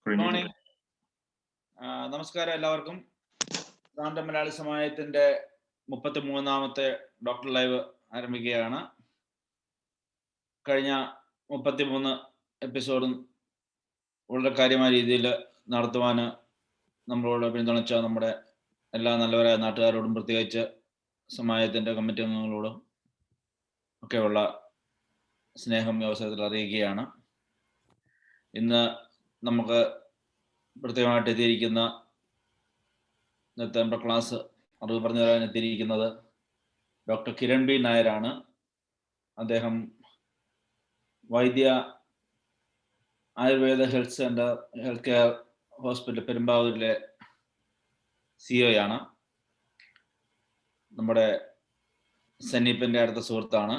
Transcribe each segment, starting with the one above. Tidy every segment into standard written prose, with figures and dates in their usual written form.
Good morning. നമസ്കാരം എല്ലാവർക്കും. Brampton Malayali സമാജത്തിന്റെ 33ാമത്തെ doctor live ആരംഭിക്കുകയാണ്. കഴിഞ്ഞ 33 എപ്പിസോഡും വളരെ കാര്യമായ രീതിയിൽ നടത്തുവാൻ നമ്മളോട് പിന്തുണച്ച നമ്മുടെ എല്ലാ നല്ലവരായ നാട്ടുകാരോടും പ്രത്യേകിച്ച് സമാജത്തിന്റെ കമ്മിറ്റി അംഗങ്ങളോടും ഒക്കെയുള്ള സ്നേഹം ഈ അവസരത്തിൽ അറിയിക്കുകയാണ്. ഇന്ന് നമുക്ക് പ്രത്യേകമായിട്ട് എത്തിയിരിക്കുന്ന ഇന്നത്തെ നമ്മുടെ ക്ലാസ് അറിവ് പറഞ്ഞു തരാൻ എത്തിയിരിക്കുന്നത് ഡോക്ടർ കിരൺ ബി നായരാണ്. അദ്ദേഹം Vaidya Ayurveda health care hospital പെരുമ്പാവൂരിലെ CEO ആണ്. നമ്മുടെ സന്നീപ്പിൻ്റെ അടുത്ത സുഹൃത്താണ്.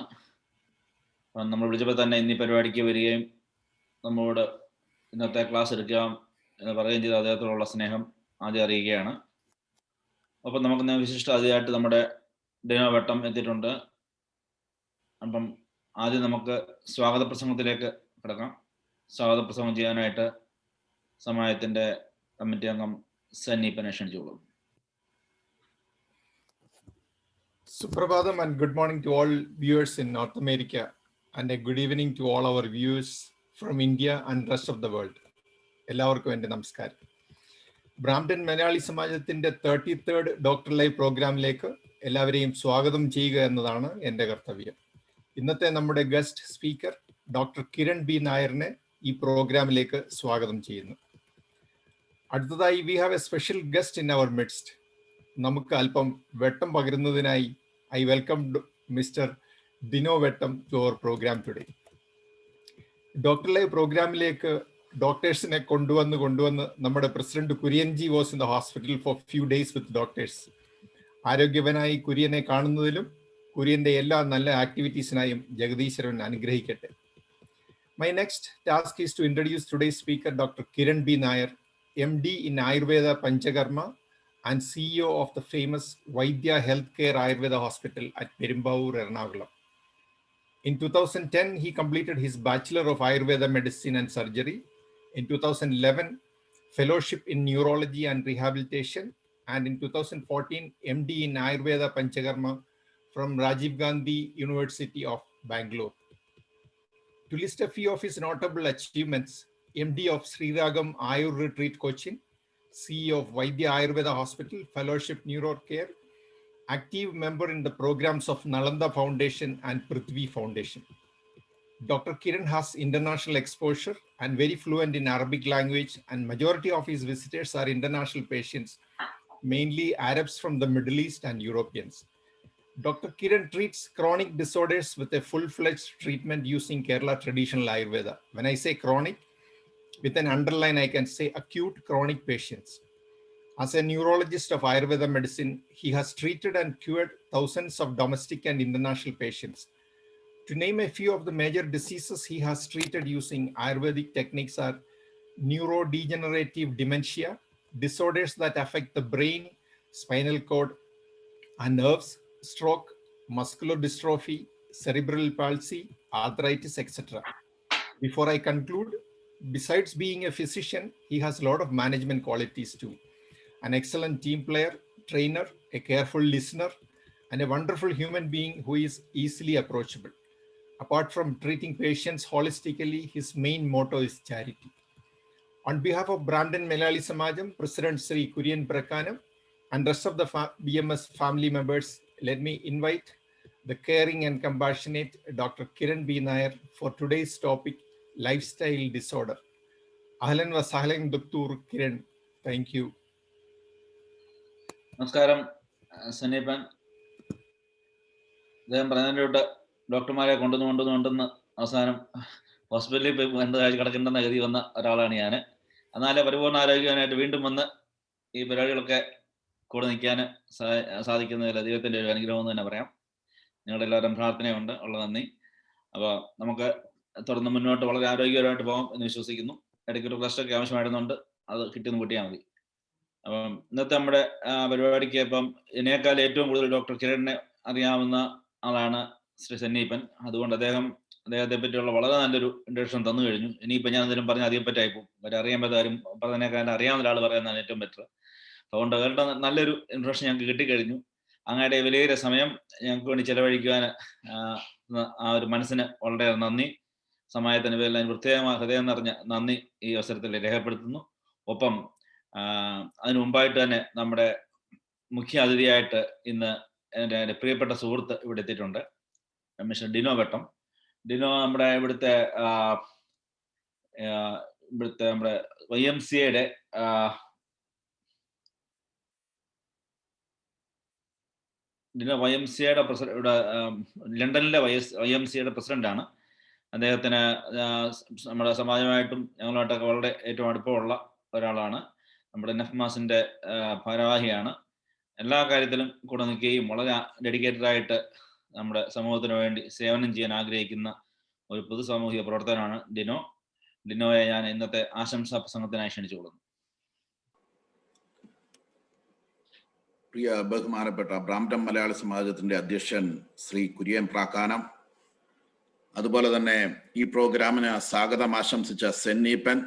നമ്മൾ വിളിച്ചപ്പോൾ തന്നെ ഇന്നീ പരിപാടിക്ക് വരികയും നമ്മളോട് ഇന്നത്തെ ക്ലാസ് എടുക്കാം എന്ന് പറയുകയും ചെയ്ത് അദ്ദേഹത്തോടുള്ള സ്നേഹം ആദ്യം അറിയുകയാണ്. അപ്പം നമുക്ക് വിശിഷ്ട അതിഥിയായിട്ട് നമ്മുടെ ഡിനോ വെട്ടം എത്തിയിട്ടുണ്ട്. അപ്പം ആദ്യം നമുക്ക് സ്വാഗത പ്രസംഗത്തിലേക്ക് കിടക്കാം. സ്വാഗത പ്രസംഗം ചെയ്യാനായിട്ട് സമാജത്തിന്റെ കമ്മിറ്റി അംഗം സന്നീപ്പനെ ക്ഷണിച്ചോളൂ. Suprabhatham and good morning to all viewers in North America and a good evening to all our viewers from India and rest of the world. എല്ലാവർക്കും എൻ്റെ നമസ്കാരം. ബ്രാംപ്ടൺ മലയാളി സമാജത്തിന്റെ 33rd ഡോക്ടർ ലൈവ് പ്രോഗ്രാമിലേക്ക് എല്ലാവരെയും സ്വാഗതം ചെയ്യുക എന്നതാണ് എൻ്റെ കർത്തവ്യം. ഇന്നത്തെ നമ്മുടെ guest speaker doctor Kiran B നായറിനെ ഈ പ്രോഗ്രാമിലേക്ക് സ്വാഗതം ചെയ്യുന്നു. അടുത്തതായി we have a special guest in our midst. നമുക്ക് അല്പം വെട്ടം പകരുന്നതിനായി I welcome mister Dino Vettam to our programme today. Doctor live പ്രോഗ്രാമിലേക്ക് ഡോക്ടേഴ്സിനെ കൊണ്ടുവന്ന് നമ്മുടെ president Kurian ji was in the hospital for few days with doctors. ആരോഗ്യവനായി കുര്യനെ കാണുന്നതിലും കുര്യന്റെ എല്ലാ നല്ല ആക്ടിവിറ്റീസിനായും ജഗദീശ്വരൻ അനുഗ്രഹിക്കട്ടെ. My next task is to introduce today's speaker doctor Kiran B Nair, MD in Ayurveda Panchakarma and CEO of the famous Vaidya Healthcare Ayurveda Hospital at Perumbavoor, Ernakulam. In 2010, he completed his Bachelor of Ayurveda Medicine and Surgery. In 2011, Fellowship in Neurology and Rehabilitation. And in 2014, MD in Ayurveda Panchakarma from Rajiv Gandhi University of Bangalore. To list a few of his notable achievements, MD of Sri Ragam Ayur Retreat Cochin, CEO of Vaidya Ayurveda Hospital, Fellowship Neurocare, active member in the programs of Nalanda Foundation and Prithvi Foundation. Dr. Kiran has international exposure and very fluent in Arabic language, and majority of his visitors are international patients, mainly Arabs from the Middle East and Europeans. Dr. Kiran treats chronic disorders with a full-fledged treatment using Kerala traditional Ayurveda. When I say chronic, with an underline, I can say acute chronic patients. As a neurologist of Ayurveda medicine, he has treated and cured thousands of domestic and international patients. To name a few of the major diseases he has treated using Ayurvedic techniques are neurodegenerative dementia, disorders that affect the brain, spinal cord, and nerves, stroke, muscular dystrophy, cerebral palsy, arthritis, etc. Before I conclude, besides being a physician, he has a lot of management qualities too. An excellent team player, trainer, a careful listener, and a wonderful human being who is easily approachable. Apart from treating patients holistically, his main motto is charity. On behalf of Brampton Malayali Samajam, President Sri Kurian Prakanam, and rest of the BMS family members, let me invite the caring and compassionate Dr. Kiran B. Nair for today's topic, lifestyle disorder. Ahlan wa sahlan Dr. Kiran. Thank you. നമസ്കാരം സനീപൻ. അദ്ദേഹം പറഞ്ഞതിൻ്റെ ഡോക്ടർമാരെ കൊണ്ടുവന്ന് അവസാനം ഹോസ്പിറ്റലിൽ പോയി കിടക്കേണ്ടെന്ന ഗതി വന്ന ഒരാളാണ് ഞാൻ. എന്നാലും പരിപൂർണ്ണ ആരോഗ്യവാനായിട്ട് വീണ്ടും വന്ന് ഈ പരിപാടികളൊക്കെ കൂടെ നിൽക്കാൻ സാധിക്കുന്നതിൽ ദൈവത്തിൻ്റെ ഒരു അനുഗ്രഹം എന്ന് തന്നെ പറയാം. നിങ്ങളുടെ എല്ലാവരും പ്രാർത്ഥനയുണ്ട്, ഉള്ള നന്ദി. അപ്പോൾ നമുക്ക് തുടർന്ന് മുന്നോട്ട് വളരെ ആരോഗ്യപരമായിട്ട് പോകാം എന്ന് വിശ്വസിക്കുന്നു. ഇടയ്ക്കൊരു റെസ്റ്റൊക്കെ ആവശ്യമായിരുന്നുണ്ട്, അത് കിട്ടിയെന്ന് കൂട്ടിയാൽ മതി. അപ്പം ഇന്നത്തെ നമ്മുടെ പരിപാടിക്ക് ഇപ്പം ഇതിനേക്കാൾ ഏറ്റവും കൂടുതൽ ഡോക്ടർ കിരണിനെ അറിയാവുന്ന ആളാണ് ശ്രീ സന്നീപൻ. അതുകൊണ്ട് അദ്ദേഹത്തെ പറ്റിയുള്ള വളരെ നല്ലൊരു ഇൻട്രൊഡക്ഷൻ തന്നു കഴിഞ്ഞു. ഇനിയിപ്പോൾ ഞാൻ എന്തെങ്കിലും പറഞ്ഞാൽ അധികം പറ്റായിപ്പോൾ അറിയാൻ പറ്റാരും പറഞ്ഞതിനേക്കാൾ അറിയാവുന്ന ഒരാൾ പറയുന്നതാണ് ഏറ്റവും ബെറ്റർ. അതുകൊണ്ട് അവരുടെ നല്ലൊരു ഇൻട്രൊഡക്ഷൻ ഞങ്ങൾക്ക് കിട്ടിക്കഴിഞ്ഞു. അങ്ങയുടെ വിലയേറിയ സമയം ഞങ്ങൾക്ക് വേണ്ടി ചെലവഴിക്കുവാൻ ആ ഒരു മനസ്സിന് വളരെ നന്ദി. സമയത്തിന് പേരിൽ പ്രത്യേകമായ ഹൃദയം നിറഞ്ഞ നന്ദി ഈ അവസരത്തിൽ രേഖപ്പെടുത്തുന്നു. ഒപ്പം അതിനു മുമ്പായിട്ട് തന്നെ നമ്മുടെ മുഖ്യ അതിഥിയായിട്ട് ഇന്ന് എൻ്റെ പ്രിയപ്പെട്ട സുഹൃത്ത് ഇവിടെ എത്തിയിട്ടുണ്ട്, മിസ്റ്റർ ഡിനോ വെട്ടം. ഡിനോ നമ്മുടെ ഇവിടുത്തെ നമ്മുടെ YMCA ഇവിടെ ലണ്ടനിലെ YMCA പ്രസിഡന്റാണ്. അദ്ദേഹത്തിന് നമ്മുടെ സമാജമായിട്ടും ഞങ്ങളുമായിട്ടൊക്കെ വളരെ ഏറ്റവും അടുപ്പമുള്ള ഒരാളാണ്. നമ്മുടെ NFMASന്റെ ഭാരവാഹിയാണ്. എല്ലാ കാര്യത്തിലും കൂടെ നിൽക്കുകയും വളരെ ഡെഡിക്കേറ്റഡ് ആയിട്ട് നമ്മുടെ സമൂഹത്തിന് വേണ്ടി സേവനം ചെയ്യാൻ ആഗ്രഹിക്കുന്ന ഒരു പൊതു സാമൂഹിക പ്രവർത്തനമാണ് ഡിനോ. ഡിനോയെ ഞാൻ ഇന്നത്തെ ആശംസാ പ്രസംഗത്തിനായി ക്ഷണിച്ചുകൊള്ളുന്നു. പ്രിയ ബഹുമാനപ്പെട്ട ബ്രാംപ്ടൺ മലയാളി സമാജത്തിന്റെ അധ്യക്ഷൻ ശ്രീ കുര്യൻ പ്രാക്കാനം, അതുപോലെ തന്നെ ഈ പ്രോഗ്രാമിന് സ്വാഗതം ആശംസിച്ച സെന്നീപ്പൻ,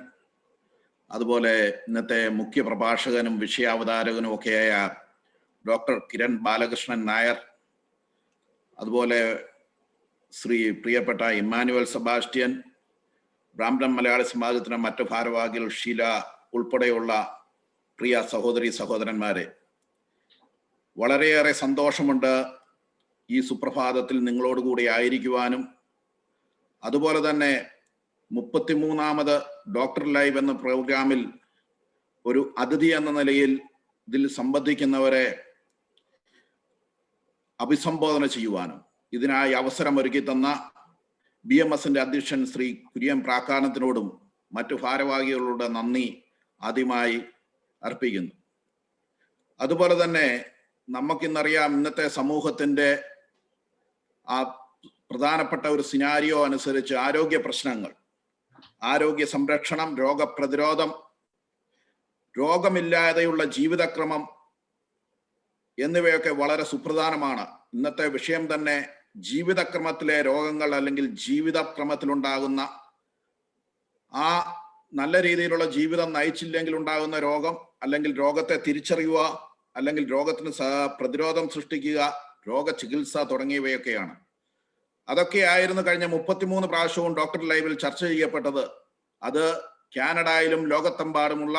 അതുപോലെ ഇന്നത്തെ മുഖ്യ പ്രഭാഷകനും വിഷയാവതാരകനും ഒക്കെയായ ഡോക്ടർ കിരൺ ബാലകൃഷ്ണൻ നായർ, അതുപോലെ ശ്രീ പ്രിയപ്പെട്ട ഇമ്മാനുവൽ സെബാസ്റ്റ്യൻ, ബ്രാംപ്ടൺ മലയാളി സമാജത്തിലെ മറ്റു ഭാരവാഹികൾ ഷീല ഉൾപ്പെടെയുള്ള പ്രിയ സഹോദരന്മാരെ, വളരെയേറെ സന്തോഷമുണ്ട് ഈ സുപ്രഭാതത്തിൽ നിങ്ങളോടുകൂടി ആയിരിക്കുവാനും. അതുപോലെ തന്നെ 33ാമത് ഡോക്ടർ ലൈവ് എന്ന പ്രോഗ്രാമിൽ ഒരു അതിഥി എന്ന നിലയിൽ ഇതിൽ സംബന്ധിക്കുന്നവരെ അഭിസംബോധന ചെയ്യുവാനും ഇതിനായി അവസരം ഒരുക്കി തന്ന BMSന്റെ അധ്യക്ഷൻ ശ്രീ കുര്യൻ പ്രാക്കാനത്തിനോടും മറ്റു ഭാരവാഹികളോട് നന്ദി ആദ്യമായി അർപ്പിക്കുന്നു. അതുപോലെ തന്നെ നമുക്കിന്നറിയാം, ഇന്നത്തെ സമൂഹത്തിന്റെ ആ പ്രധാനപ്പെട്ട ഒരു സിനാരിയോ അനുസരിച്ച് ആരോഗ്യ പ്രശ്നങ്ങൾ, ആരോഗ്യ സംരക്ഷണം, രോഗപ്രതിരോധം, രോഗമില്ലാതെയുള്ള ജീവിതക്രമം എന്നിവയൊക്കെ വളരെ സുപ്രധാനമാണ്. ഇന്നത്തെ വിഷയം തന്നെ ജീവിതക്രമത്തിലെ രോഗങ്ങൾ, അല്ലെങ്കിൽ ജീവിതക്രമത്തിലുണ്ടാകുന്ന ആ നല്ല രീതിയിലുള്ള ജീവിതം നയിച്ചില്ലെങ്കിൽ ഉണ്ടാകുന്ന രോഗം, അല്ലെങ്കിൽ രോഗത്തെ തിരിച്ചറിയുക, അല്ലെങ്കിൽ രോഗത്തിന് പ്രതിരോധം സൃഷ്ടിക്കുക, രോഗചികിത്സ തുടങ്ങിയവയൊക്കെയാണ്. അതൊക്കെയായിരുന്നു കഴിഞ്ഞ 33 പ്രാവശ്യവും ഡോക്ടർ ലൈവിൽ ചർച്ച ചെയ്യപ്പെട്ടത്. അത് കാനഡയിലും ലോകത്തെമ്പാടുമുള്ള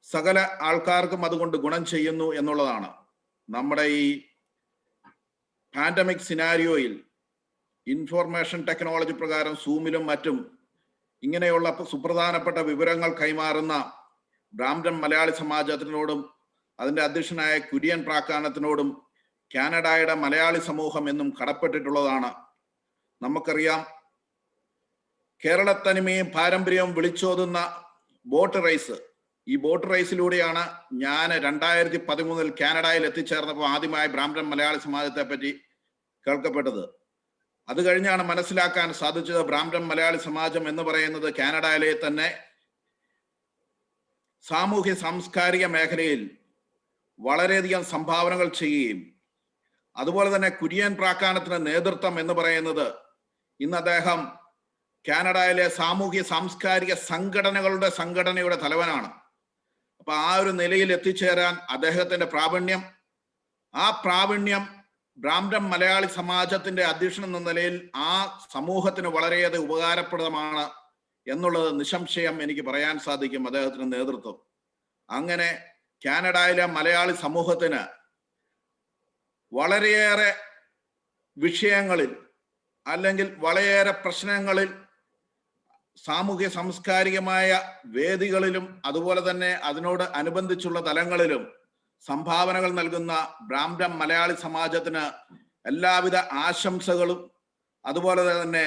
സകല ആൾക്കാർക്കും അതുകൊണ്ട് ഗുണം ചെയ്യുന്നു എന്നുള്ളതാണ്. നമ്മുടെ ഈ പാൻഡമിക് സിനാരിയോയിൽ ഇൻഫോർമേഷൻ ടെക്നോളജി പ്രകാരം സൂമിലും മറ്റും ഇങ്ങനെയുള്ള സുപ്രധാനപ്പെട്ട വിവരങ്ങൾ കൈമാറുന്ന ബ്രാംപ്ടൺ മലയാളി സമാജത്തിനോടും അതിൻ്റെ അധ്യക്ഷനായ കുര്യൻ പ്രാക്കാനത്തിനോടും കാനഡയുടെ മലയാളി സമൂഹം എന്നും കടപ്പെട്ടിട്ടുള്ളതാണ്. നമുക്കറിയാം, കേരളത്തനിമയും പാരമ്പര്യവും വിളിച്ചോതുന്ന ബോട്ട് റേസ്, ഈ ബോട്ട് റേസിലൂടെയാണ് ഞാൻ 2013 കാനഡയിൽ എത്തിച്ചേർന്നപ്പോൾ ആദ്യമായി ബ്രാംപ്ടൺ മലയാളി സമാജത്തെ പറ്റി കേൾക്കപ്പെട്ടത്. അത് കഴിഞ്ഞാണ് മനസ്സിലാക്കാൻ സാധിച്ചത് ബ്രാംപ്ടൺ മലയാളി സമാജം എന്ന് പറയുന്നത് കാനഡയിലെ തന്നെ സാമൂഹ്യ സാംസ്കാരിക മേഖലയിൽ വളരെയധികം സംഭാവനകൾ ചെയ്യുകയും, അതുപോലെ തന്നെ കുര്യൻ പ്രാക്കാനത്തിന് നേതൃത്വം എന്ന് പറയുന്നത് ഇന്ന് അദ്ദേഹം കാനഡയിലെ സാമൂഹ്യ സാംസ്കാരിക സംഘടനയുടെ തലവനാണ്. അപ്പൊ ആ ഒരു നിലയിൽ എത്തിച്ചേരാൻ അദ്ദേഹത്തിന്റെ പ്രാവീണ്യം ബ്രാംപ്ടൺ മലയാളി സമാജത്തിന്റെ അധ്യക്ഷൻ എന്ന നിലയിൽ ആ സമൂഹത്തിന് വളരെയധികം ഉപകാരപ്രദമാണ് എന്നുള്ളത് നിസ്സംശയം എനിക്ക് പറയാൻ സാധിക്കും. അദ്ദേഹത്തിന്റെ നേതൃത്വം. അങ്ങനെ കാനഡയിലെ മലയാളി സമൂഹത്തിന് വളരെയേറെ വിഷയങ്ങളിൽ അല്ലെങ്കിൽ വളരെയേറെ പ്രശ്നങ്ങളിൽ സാമൂഹ്യ സാംസ്കാരികമായ വേദികളിലും അതുപോലെ തന്നെ അതിനോട് അനുബന്ധിച്ചുള്ള തലങ്ങളിലും സംഭാവനകൾ നൽകുന്ന ബ്രാംപ്ടൺ മലയാളി സമാജത്തിന് എല്ലാവിധ ആശംസകളും, അതുപോലെ തന്നെ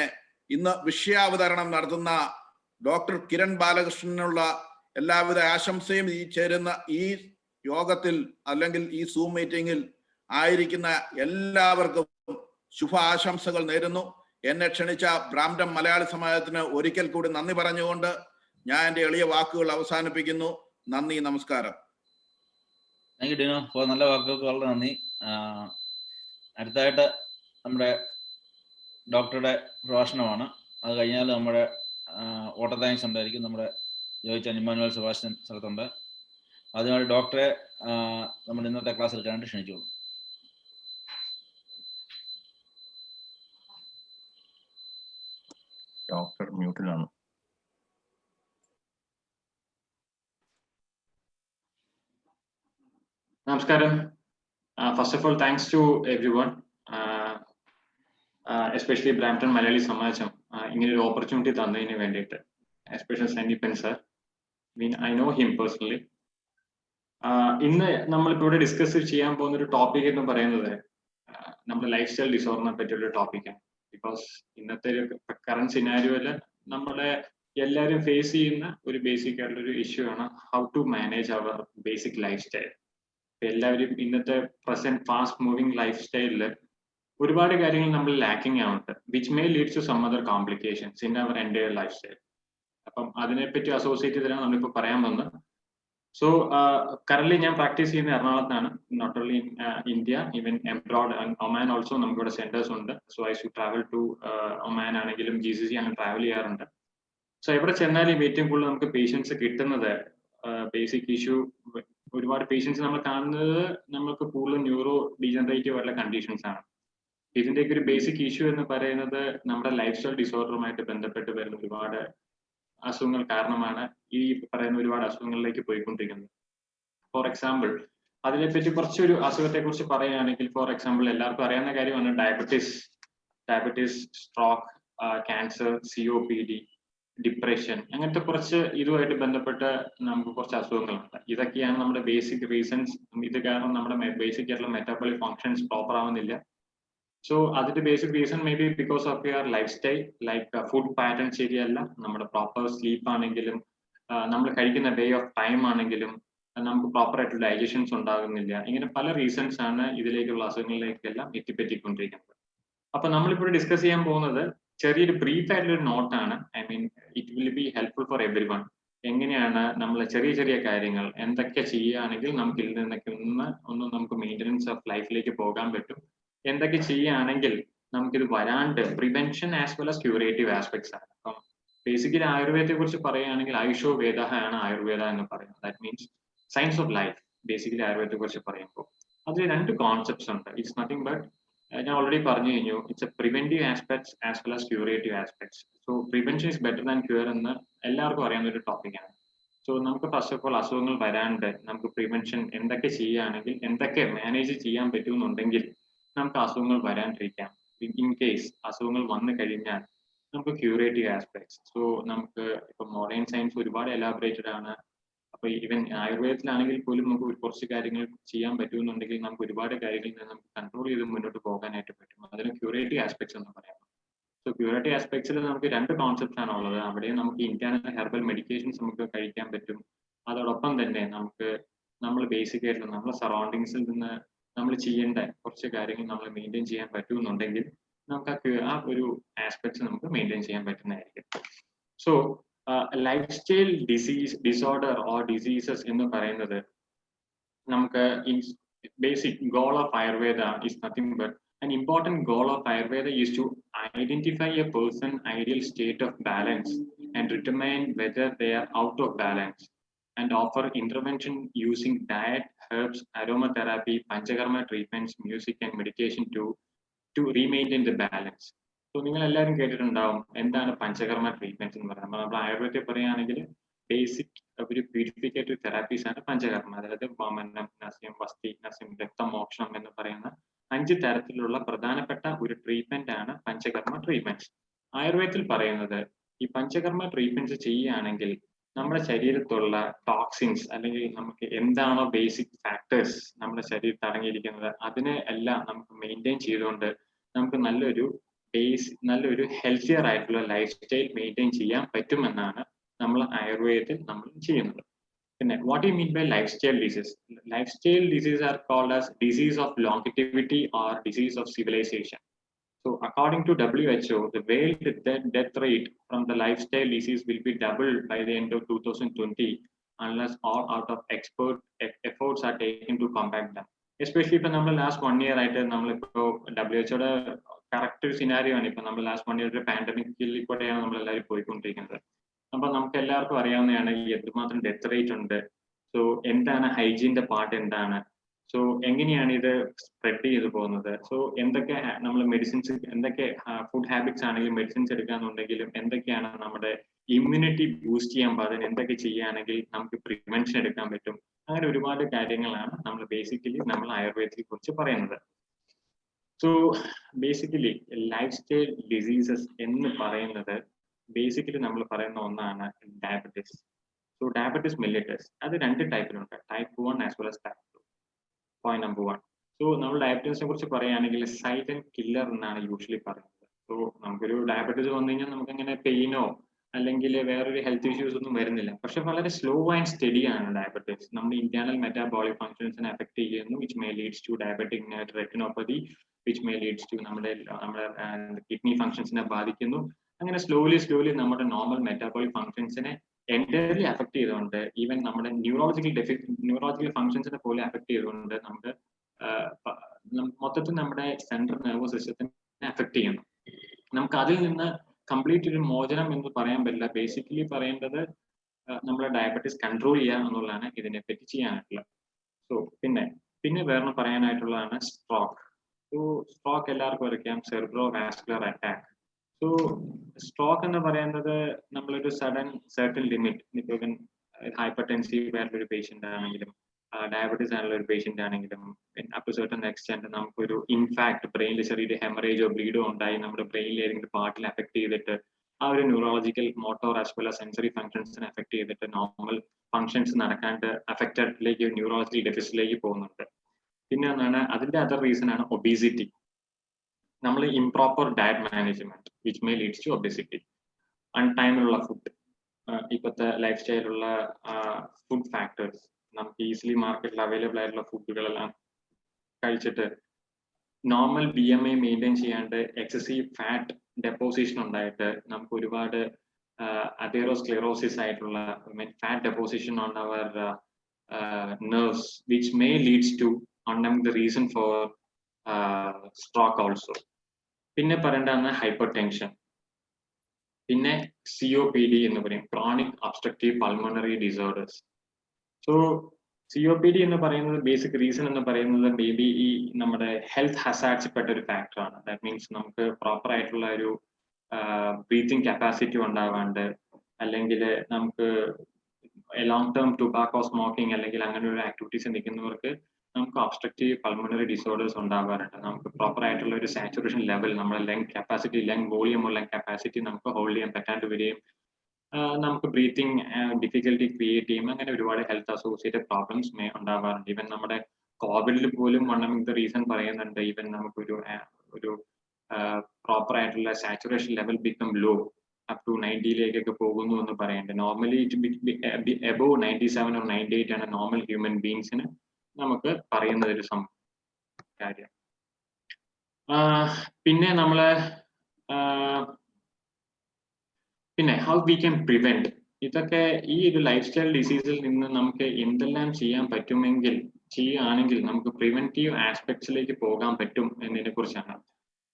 ഇന്ന് വിഷയാവതരണം നടത്തുന്ന ഡോക്ടർ കിരൺ ബാലകൃഷ്ണനുള്ള എല്ലാവിധ ആശംസയും ഈ ചേരുന്ന ഈ യോഗത്തിൽ അല്ലെങ്കിൽ ഈ സൂം മീറ്റിംഗിൽ ആയിരിക്കുന്ന എല്ലാവർക്കും ശുഭ ആശംസകൾ നേരുന്നു. എന്നെ ക്ഷണിച്ച ബ്രാംപ്ടൺ മലയാളി സമാജത്തിന് ഒരിക്കൽ കൂടി നന്ദി പറഞ്ഞുകൊണ്ട് ഞാൻ എൻ്റെ എളിയ വാക്കുകൾ അവസാനിപ്പിക്കുന്നു. നന്ദി, നമസ്കാരം. താങ്ക് യു ഡിനോ ഫോർ നല്ല വാക്കുകൾക്ക് വളരെ നന്ദി. അടുത്തായിട്ട് നമ്മുടെ ഡോക്ടറുടെ പ്രഭാഷണമാണ്. അത് കഴിഞ്ഞാൽ നമ്മുടെ വോട്ടർ താങ്ക്സ് ഉണ്ടായിരിക്കും. നമ്മുടെ ജോയിച്ചാൻ ഇമ്മാനുവൽ സെബാസ്റ്റ്യൻ സ്ഥലത്തുണ്ട്. അതുമായി ഡോക്ടറെ നമ്മുടെ ഇന്നത്തെ ക്ലാസ് എടുക്കാനായിട്ട് ക്ഷണിച്ചോളൂ. Doctor മ്യൂട്ടിലാണ്. Namaskaram. First of all, thanks to everyone, especially Brampton Malayali Samajam, ഇങ്ങനെ ഒരു ഓപ്പർച്യൂണിറ്റി തന്നതിന് വേണ്ടിയിട്ട്, especially Sandeepan sir. I know him personally. ഇന്ന് നമ്മളിപ്പോൾ ഇവിടെ ഡിസ്കസ് ചെയ്യാൻ പോകുന്ന ഒരു ടോപ്പിക് എന്ന് പറയുന്നത് നമ്മുടെ ലൈഫ് സ്റ്റൈൽ ഡിസോർഡറിനെ പറ്റിയുള്ള ടോപ്പിക്കാണ്. ബിക്കോസ് ഇന്നത്തെ ഒരു കറന്റ് സിനാരിയോയില് നമ്മളെ എല്ലാവരും ഫേസ് ചെയ്യുന്ന ഒരു ബേസിക് ആയിട്ടുള്ള ഒരു ഇഷ്യൂ ആണ് how to manage our basic lifestyle. എല്ലാവരും ഇന്നത്തെ പ്രസന്റ് ഫാസ്റ്റ് മൂവിങ് ലൈഫ് സ്റ്റൈലില് ഒരുപാട് കാര്യങ്ങൾ നമ്മൾ ലാക്കിംഗ് ആവുന്നുണ്ട്, which may leads to some other complications in our entire lifestyle. അപ്പം അതിനെപ്പറ്റി അസോസിയേറ്റ് ചെയ്തിട്ടാണ് നമ്മളിപ്പോൾ പറയാൻ വന്നത്. സോ കറന്റ് ഞാൻ പ്രാക്ടീസ് ചെയ്യുന്ന എറണാകുളത്താണ്, not only in India, even abroad and Oman also നമുക്കിവിടെ സെന്റേഴ്സ് ഉണ്ട്. So I should travel to Oman ആണെങ്കിലും GCC അങ്ങനെ ട്രാവൽ ചെയ്യാറുണ്ട്. സോ എവിടെ ചെന്നാലും ഏറ്റവും കൂടുതൽ നമുക്ക് പേഷ്യൻസ് കിട്ടുന്നത് ബേസിക് ഇഷ്യൂ, ഒരുപാട് പേഷ്യൻസ് നമ്മൾ കാണുന്നത് നമുക്ക് കൂടുതൽ ന്യൂറോ ഡീജനറേറ്റീവ് ആയിട്ടുള്ള കണ്ടീഷൻസ് ആണ്. ഇതിന്റെയൊക്കെ ഒരു ബേസിക് ഇഷ്യൂ എന്ന് പറയുന്നത് നമ്മുടെ ലൈഫ് സ്റ്റൈൽ ഡിസോർഡറുമായിട്ട് ബന്ധപ്പെട്ട് വരുന്ന ഒരുപാട് അസുഖങ്ങൾ കാരണമാണ് ഈ പറയുന്ന ഒരുപാട് അസുഖങ്ങളിലേക്ക് പോയിക്കൊണ്ടിരിക്കുന്നത്. ഫോർ എക്സാമ്പിൾ അതിനെപ്പറ്റി കുറച്ചൊരു അസുഖത്തെ കുറിച്ച് പറയുകയാണെങ്കിൽ, ഫോർ എക്സാമ്പിൾ എല്ലാവർക്കും അറിയാവുന്ന കാര്യമാണ് diabetes, stroke, cancer, COPD, depression, അങ്ങനത്തെ കുറച്ച് ഇതുമായിട്ട് ബന്ധപ്പെട്ട് നമുക്ക് കുറച്ച് അസുഖങ്ങളുണ്ട്. ഇതൊക്കെയാണ് നമ്മുടെ ബേസിക് റീസൺസ്. ഇത് കാരണം നമ്മുടെ ബേസിക് ആയിട്ടുള്ള മെറ്റാബോളിക് ഫങ്ഷൻസ് പ്രോപ്പർ ആവുന്നില്ല. സോ അതിന്റെ basic reason may be because of your life style, like food pattern ശരിയല്ല, നമ്മുടെ പ്രോപ്പർ സ്ലീപ്പ് ആണെങ്കിലും നമ്മൾ കഴിക്കുന്ന വേ ഓഫ് ടൈം ആണെങ്കിലും നമുക്ക് പ്രോപ്പർ ആയിട്ടുള്ള ഡൈജഷൻസ് ഉണ്ടാകുന്നില്ല. ഇങ്ങനെ പല റീസൺസ് ആണ് ഇതിലേക്കുള്ള അസുഖങ്ങളിലേക്കെല്ലാം എത്തിപ്പറ്റിക്കൊണ്ടിരിക്കുന്നത്. അപ്പൊ നമ്മളിപ്പോൾ ഡിസ്കസ് ചെയ്യാൻ പോകുന്നത് ചെറിയൊരു ബ്രീഫ് ആയിട്ടുള്ള നോട്ടാണ്. It will be helpful for everyone. എങ്ങനെയാണ് നമ്മൾ ചെറിയ ചെറിയ കാര്യങ്ങൾ എന്തൊക്കെ ചെയ്യുകയാണെങ്കിൽ നമുക്ക് ഇതിൽ നിന്നൊക്കെ ഒന്ന് നമുക്ക് മെയിൻ്റനൻസ് ഓഫ് ലൈഫിലേക്ക് പോകാൻ പറ്റും, എന്തൊക്കെ ചെയ്യുകയാണെങ്കിൽ നമുക്കിത് വരാണ്ട് prevention as well as curative aspects ആണ്. അപ്പം ബേസിക്കലി ആയുർവേദത്തെ കുറിച്ച് പറയുകയാണെങ്കിൽ ആയുഷോ വേദ ആണ് ആയുർവേദ എന്ന് പറയുന്നത്. That means science of life. Basically ആയുർവേദത്തെ കുറിച്ച് പറയുമ്പോൾ അതിൽ രണ്ട് കോൺസെപ്റ്റ്സ് ഉണ്ട്. ഇറ്റ്സ് നത്തിങ് ബട്ട്, ഞാൻ ഓൾറെഡി പറഞ്ഞു കഴിഞ്ഞു, it's a preventive aspects as well as curative aspects. So prevention is better than cure എന്ന് എല്ലാവർക്കും അറിയാവുന്ന ഒരു ടോപ്പിക്കാണ്. സോ നമുക്ക് ഫസ്റ്റ് ഓഫ് ഓൾ അസുഖങ്ങൾ വരാണ്ട് നമുക്ക് പ്രിവെൻഷൻ എന്തൊക്കെ ചെയ്യുകയാണെങ്കിൽ, എന്തൊക്കെ മാനേജ് ചെയ്യാൻ പറ്റുമെന്നുണ്ടെങ്കിൽ നമുക്ക് അസുഖങ്ങൾ വരാണ്ടിരിക്കാം. ഇൻ കേസ് അസുഖങ്ങൾ വന്നു കഴിഞ്ഞാൽ നമുക്ക് ക്യൂറേറ്റീവ് ആസ്പെക്ട്സ്. സോ നമുക്ക് ഇപ്പൊ മോഡേൺ സയൻസ് ഒരുപാട് എലാബറേറ്റഡ് ആണ്. അപ്പൊ ഈവൻ ആയുർവേദത്തിലാണെങ്കിൽ പോലും നമുക്ക് കുറച്ച് കാര്യങ്ങൾ ചെയ്യാൻ പറ്റുമെന്നുണ്ടെങ്കിൽ നമുക്ക് ഒരുപാട് കാര്യങ്ങളിൽ നമുക്ക് കൺട്രോൾ ചെയ്ത് മുന്നോട്ട് പോകാനായിട്ട് പറ്റും. അതിന് ക്യൂറേറ്റീവ് ആസ്പെക്ട്സ് എന്ന് പറയാം. സോ ക്യൂറേറ്റീവ് ആസ്പെക്ട്സിൽ നമുക്ക് രണ്ട് കോൺസെപ്റ്റ്സ് ആണ് ഉള്ളത്. അവിടെ നമുക്ക് ഇന്റേണൽ ഹെർബൽ മെഡിക്കേഷൻസ് നമുക്ക് കഴിക്കാൻ പറ്റും. അതോടൊപ്പം തന്നെ നമ്മൾ ബേസിക് ആയിട്ട് നമ്മുടെ സറൗണ്ടിങ്സിൽ നിന്ന് നമ്മൾ ചെയ്യേണ്ട കുറച്ച് കാര്യങ്ങൾ നമ്മൾ മെയിൻറ്റെയിൻ ചെയ്യാൻ പറ്റുമെന്നുണ്ടെങ്കിൽ നമുക്ക് ആ ഒരു ആസ്പെക്ട്സ് നമുക്ക് മെയിൻറ്റെയിൻ ചെയ്യാൻ പറ്റുന്നതായിരിക്കും. So lifestyle disorder or diseases എന്ന് പറയുന്നത് നമുക്ക് basic goal of Ayurveda is nothing but an important goal of Ayurveda is to identify a person's ideal state of balance and determine whether they are out of balance, and offer intervention using diet, herbs, aromatherapy, panchakarma treatments, music and meditation to remain the balance. So നിങ്ങൾ എല്ലാവരും കേട്ടിട്ടുണ്ടാവും എന്താണ് panchakarma treatments എന്ന് പറയുന്നത്. നമ്മൾ ആയുർവേദത്തിൽ പറയുകയാണെങ്കിൽ basic ഒരു പ്യൂരിഫിക്കേറ്ററി തെറാപ്പീസ് ആണ് പഞ്ചകർമ്മ. അതായത് വമനം, നസ്യം, വസ്തി, നസ്യം, രക്തമോക്ഷണം എന്ന് പറയുന്ന 5 തരത്തിലുള്ള പ്രധാനപ്പെട്ട ഒരു ട്രീറ്റ്മെന്റ് ആണ് പഞ്ചകർമ്മ ട്രീറ്റ്മെന്റ്സ്. ആയുർവേദത്തിൽ പറയുന്നത് ഈ പഞ്ചകർമ്മ ട്രീറ്റ്മെന്റ്സ് ചെയ്യുകയാണെങ്കിൽ നമ്മുടെ ശരീരത്തുള്ള ടോക്സിൻസ് അല്ലെങ്കിൽ നമുക്ക് എന്താണോ ബേസിക് ഫാക്ടേഴ്സ് നമ്മുടെ ശരീരത്തിൽ അടങ്ങിയിരിക്കുന്നത് അതിനെ എല്ലാം നമുക്ക് മെയിൻറ്റെയിൻ ചെയ്തുകൊണ്ട് നമുക്ക് നല്ലൊരു ഹെൽത്തിയർ ആയിട്ടുള്ള ലൈഫ് സ്റ്റൈൽ മെയിൻറ്റെയിൻ ചെയ്യാൻ പറ്റുമെന്നാണ് നമ്മൾ ആയുർവേദത്തിൽ നമ്മൾ ചെയ്യുന്നത്. പിന്നെ what you mean by lifestyle disease? Lifestyle disease are called as disease of longevity or disease of civilisation. So according to WHO, the world death rate from the lifestyle disease will be doubled by the end of 2020 unless all out of efforts are taken to combat them. Especially ഇപ്പൊ നമ്മൾ last 1 year ആയിട്ട് നമ്മളിപ്പോ WHO correct scenario ആണ്. ഇപ്പൊ നമ്മൾ last 1 year ഒരു പാൻഡമിക്കിൽ കൂടെയാണ് നമ്മൾ എല്ലാവരും പോയിക്കൊണ്ടിരിക്കുന്നത്. അപ്പൊ നമുക്ക് എല്ലാവർക്കും അറിയാവുന്നതാണ് ഈ എന്തുമാത്രം ഡെത്ത് റേറ്റ് ഉണ്ട്. സോ എന്താണ് ഹൈജീന്റെ പാർട്ട് എന്താണ്, സോ എങ്ങനെയാണ് ഇത് സ്പ്രെഡ് ചെയ്തു പോകുന്നത്, സോ എന്തൊക്കെ നമ്മൾ മെഡിസിൻസ്, എന്തൊക്കെ ഫുഡ് ഹാബിറ്റ്സ് ആണെങ്കിലും മെഡിസിൻസ് എടുക്കാന്നുണ്ടെങ്കിലും എന്തൊക്കെയാണ് നമ്മുടെ ഇമ്മ്യൂണിറ്റി ബൂസ്റ്റ് ചെയ്യാൻ പാടില്ല, എന്തൊക്കെ ചെയ്യുകയാണെങ്കിൽ നമുക്ക് പ്രിവെൻഷൻ എടുക്കാൻ പറ്റും, അങ്ങനെ ഒരുപാട് കാര്യങ്ങളാണ് നമ്മൾ ബേസിക്കലി നമ്മൾ ആയുർവേദത്തെ കുറിച്ച് പറയുന്നത്. So basically life style diseases എന്ന് പറയുന്നത് ബേസിക്കലി നമ്മൾ പറയുന്ന ഒന്നാണ് ഡയബറ്റിസ്. സോ ഡയബറ്റിസ് മെല്ലിറ്റസ് അത് 2 ടൈപ്പിലുണ്ട്, type 1 as well as type 2. Point number 1. So നമ്മൾ ഡയബറ്റീസിനെ കുറിച്ച് പറയുകയാണെങ്കിൽ സൈലന്റ് കില്ലർ എന്നാണ് യൂഷ്വലി പറയുന്നത്. സോ നമുക്കൊരു ഡയബറ്റീസ് വന്നു കഴിഞ്ഞാൽ നമുക്ക് അങ്ങനെ പെയിനോ അല്ലെങ്കിൽ വേറൊരു ഹെൽത്ത് ഇഷ്യൂസ് ഒന്നും വരുന്നില്ല. പക്ഷെ വളരെ സ്ലോ ആൻഡ് സ്റ്റഡി ആണ് ഡയബറ്റീസ്. നമ്മുടെ ഇന്റേണൽ മെറ്റാബോളിക് ഫംഗ്ഷൻസിനെ എഫക്ട് ചെയ്യുന്നു, which may leads to diabetic retinopathy, which may leads to നമ്മുടെ കിഡ്നി ഫംഗ്ഷൻസിനെ ബാധിക്കുന്നു. അങ്ങനെ സ്ലോലി നമ്മുടെ നോർമൽ മെറ്റാബോളിക് ഫംഗ്ഷൻസിനെ എൻറ്റയർലി അഫക്ട് ചെയ്തുകൊണ്ട് ഈവൻ നമ്മുടെ ന്യൂറോളജിക്കൽ ഫംഗ്ഷൻസിനെ പോലെ അഫക്ട് ചെയ്തുകൊണ്ട് നമുക്ക് മൊത്തത്തിൽ നമ്മുടെ സെൻട്രൽ നെർവസ് സിസ്റ്റത്തിനെ അഫക്ട് ചെയ്യുന്നു. നമുക്ക് അതിൽ നിന്ന് കംപ്ലീറ്റ് ഒരു മോചനം എന്ന് പറയാൻ പറ്റില്ല. ബേസിക്കലി പറയേണ്ടത് നമ്മുടെ ഡയബറ്റീസ് കൺട്രോൾ ചെയ്യുക എന്നുള്ളതാണ് ഇതിനെ പറ്റി ചെയ്യാനായിട്ടുള്ളത്. സോ പിന്നെ വേറെ പറയാനായിട്ടുള്ളതാണ് സ്ട്രോക്ക്. സോ സ്ട്രോക്ക് എല്ലാവർക്കും അറിയാം, cerebro vascular attack. So stroke എന്ന് പറയുന്നത് നമ്മളൊരു സർട്ടൻ ലിമിറ്റ്, ഇപ്പം ഹൈപ്പർ ടെൻസീവ് ആയിട്ടുള്ള ഒരു പേഷ്യന്റ് ആണെങ്കിലും ഡയബറ്റീസ് ആയിട്ടുള്ള ഒരു പേഷ്യന്റ് ആണെങ്കിലും അപ് ടു സർട്ടൻ എക്സ്റ്റെന്റ് നമുക്കൊരു ഇൻഫാക്ട് ബ്രെയിനിൽ ചെറിയൊരു ഹെമറേജോ ബ്ലീഡോ ഉണ്ടായി നമ്മുടെ ബ്രെയിനിൽ ഏതെങ്കിലും പാർട്ടിൽ എഫക്ട് ചെയ്തിട്ട് ആ ഒരു neurological motor as well sensory ഫംഗ്ഷൻസിനെ എഫക്ട് ചെയ്തിട്ട് നോർമൽ ഫംഗ്ഷൻസ് നടക്കാണ്ട് അഫക്റ്റഡിലേക്ക് ന്യൂറോളജിക്കൽ ഡെഫിസിറ്റിലേക്ക് പോകുന്നുണ്ട്. പിന്നെ ഒന്നാണ് അതിന്റെ അതർ റീസൺ ആണ് ഒബീസിറ്റി. നമ്മൾ improper diet management which may leads to obesity. അൺടൈമിലുള്ള ഫുഡ്, ഇപ്പോഴത്തെ ലൈഫ് സ്റ്റൈലുള്ള ഫുഡ് ഫാക്ടേഴ്സ്, നമുക്ക് ഈസിലി മാർക്കറ്റിൽ അവൈലബിൾ ആയിട്ടുള്ള ഫുഡുകളെല്ലാം കഴിച്ചിട്ട് നോർമൽ BMI മെയിൻറ്റെയിൻ ചെയ്യാണ്ട് എക്സസീവ് ഫാറ്റ് ഡെപ്പോസിഷൻ ഉണ്ടായിട്ട് നമുക്ക് ഒരുപാട് അതേറോസ്ക്ലെറോസിസ് ആയിട്ടുള്ള fat deposition on our nerves which may leads to the reason for stroke also. പിന്നെ പറയേണ്ടതാണ് ഹൈപ്പർ ടെൻഷൻ, പിന്നെ COPD എന്ന് പറയും, chronic obstructive pulmonary disorders. So COPD എന്ന് പറയുന്നത് ബേസിക് റീസൺ എന്ന് പറയുന്നത് മേ ബി ഈ നമ്മുടെ ഹെൽത്ത് ഹസാർഡ്സ് പെട്ട ഒരു ഫാക്ടറാണ്. ദാറ്റ് മീൻസ് നമുക്ക് പ്രോപ്പർ ആയിട്ടുള്ള ഒരു ബ്രീത്തിങ് കപ്പാസിറ്റി ഉണ്ടാവാണ്ട്, അല്ലെങ്കിൽ നമുക്ക് ലോങ് ടേം ടുബാക്കോ സ്മോക്കിംഗ് അല്ലെങ്കിൽ അങ്ങനെ ഒരു ആക്ടിവിറ്റീസ് നിൽക്കുന്നവർക്ക് നമുക്ക് ഒബ്സ്ട്രക്റ്റീവ് പൾമണറി ഡിസോർഡേഴ്സ് ഉണ്ടാവാറുണ്ട്. നമുക്ക് പ്രോപ്പർ ആയിട്ടുള്ള ഒരു സാച്ചുറേഷൻ ലെവൽ, നമ്മുടെ lung capacity, lung volume lung capacity നമുക്ക് ഹോൾഡ് ചെയ്യാൻ പറ്റാണ്ട് വരികയും നമുക്ക് ബ്രീത്തിങ് ഡിഫിക്കൽട്ടി ക്രിയേറ്റ് ചെയ്യും. അങ്ങനെ ഒരുപാട് ഹെൽത്ത് അസോസിയേറ്റഡ് പ്രോബ്ലംസ് ഉണ്ടാവാറുണ്ട്. ഈവൻ നമ്മുടെ കോവിഡിൽ പോലും വൺ ഓഫ് ദ റീസൺ പറയുന്നുണ്ട്, ഈവൻ നമുക്കൊരു പ്രോപ്പർ ആയിട്ടുള്ള saturation level become low up to 90 പോകുന്നു എന്ന് പറയുന്നുണ്ട്. നോർമലി ഇറ്റ് എബോവ് 97 or 98 ആണ് നോർമൽ ഹ്യൂമൻ ബീങ്സിന് നമുക്ക് പറയുന്ന ഒരു കാര്യം. പിന്നെ നമ്മള് പിന്നെ ഹൗ വി ക്യാൻ പ്രിവെന്റ് ഇതൊക്കെ, ഈ ഒരു ലൈഫ് സ്റ്റൈൽ ഡിസീസിൽ നിന്ന് നമുക്ക് എന്തെല്ലാം ചെയ്യാൻ പറ്റുമെങ്കിൽ ചെയ്യുകയാണെങ്കിൽ നമുക്ക് പ്രിവെന്റീവ് ആസ്പെക്ട്സിലേക്ക് പോകാൻ പറ്റും എന്നതിനെ കുറിച്ചാണ്.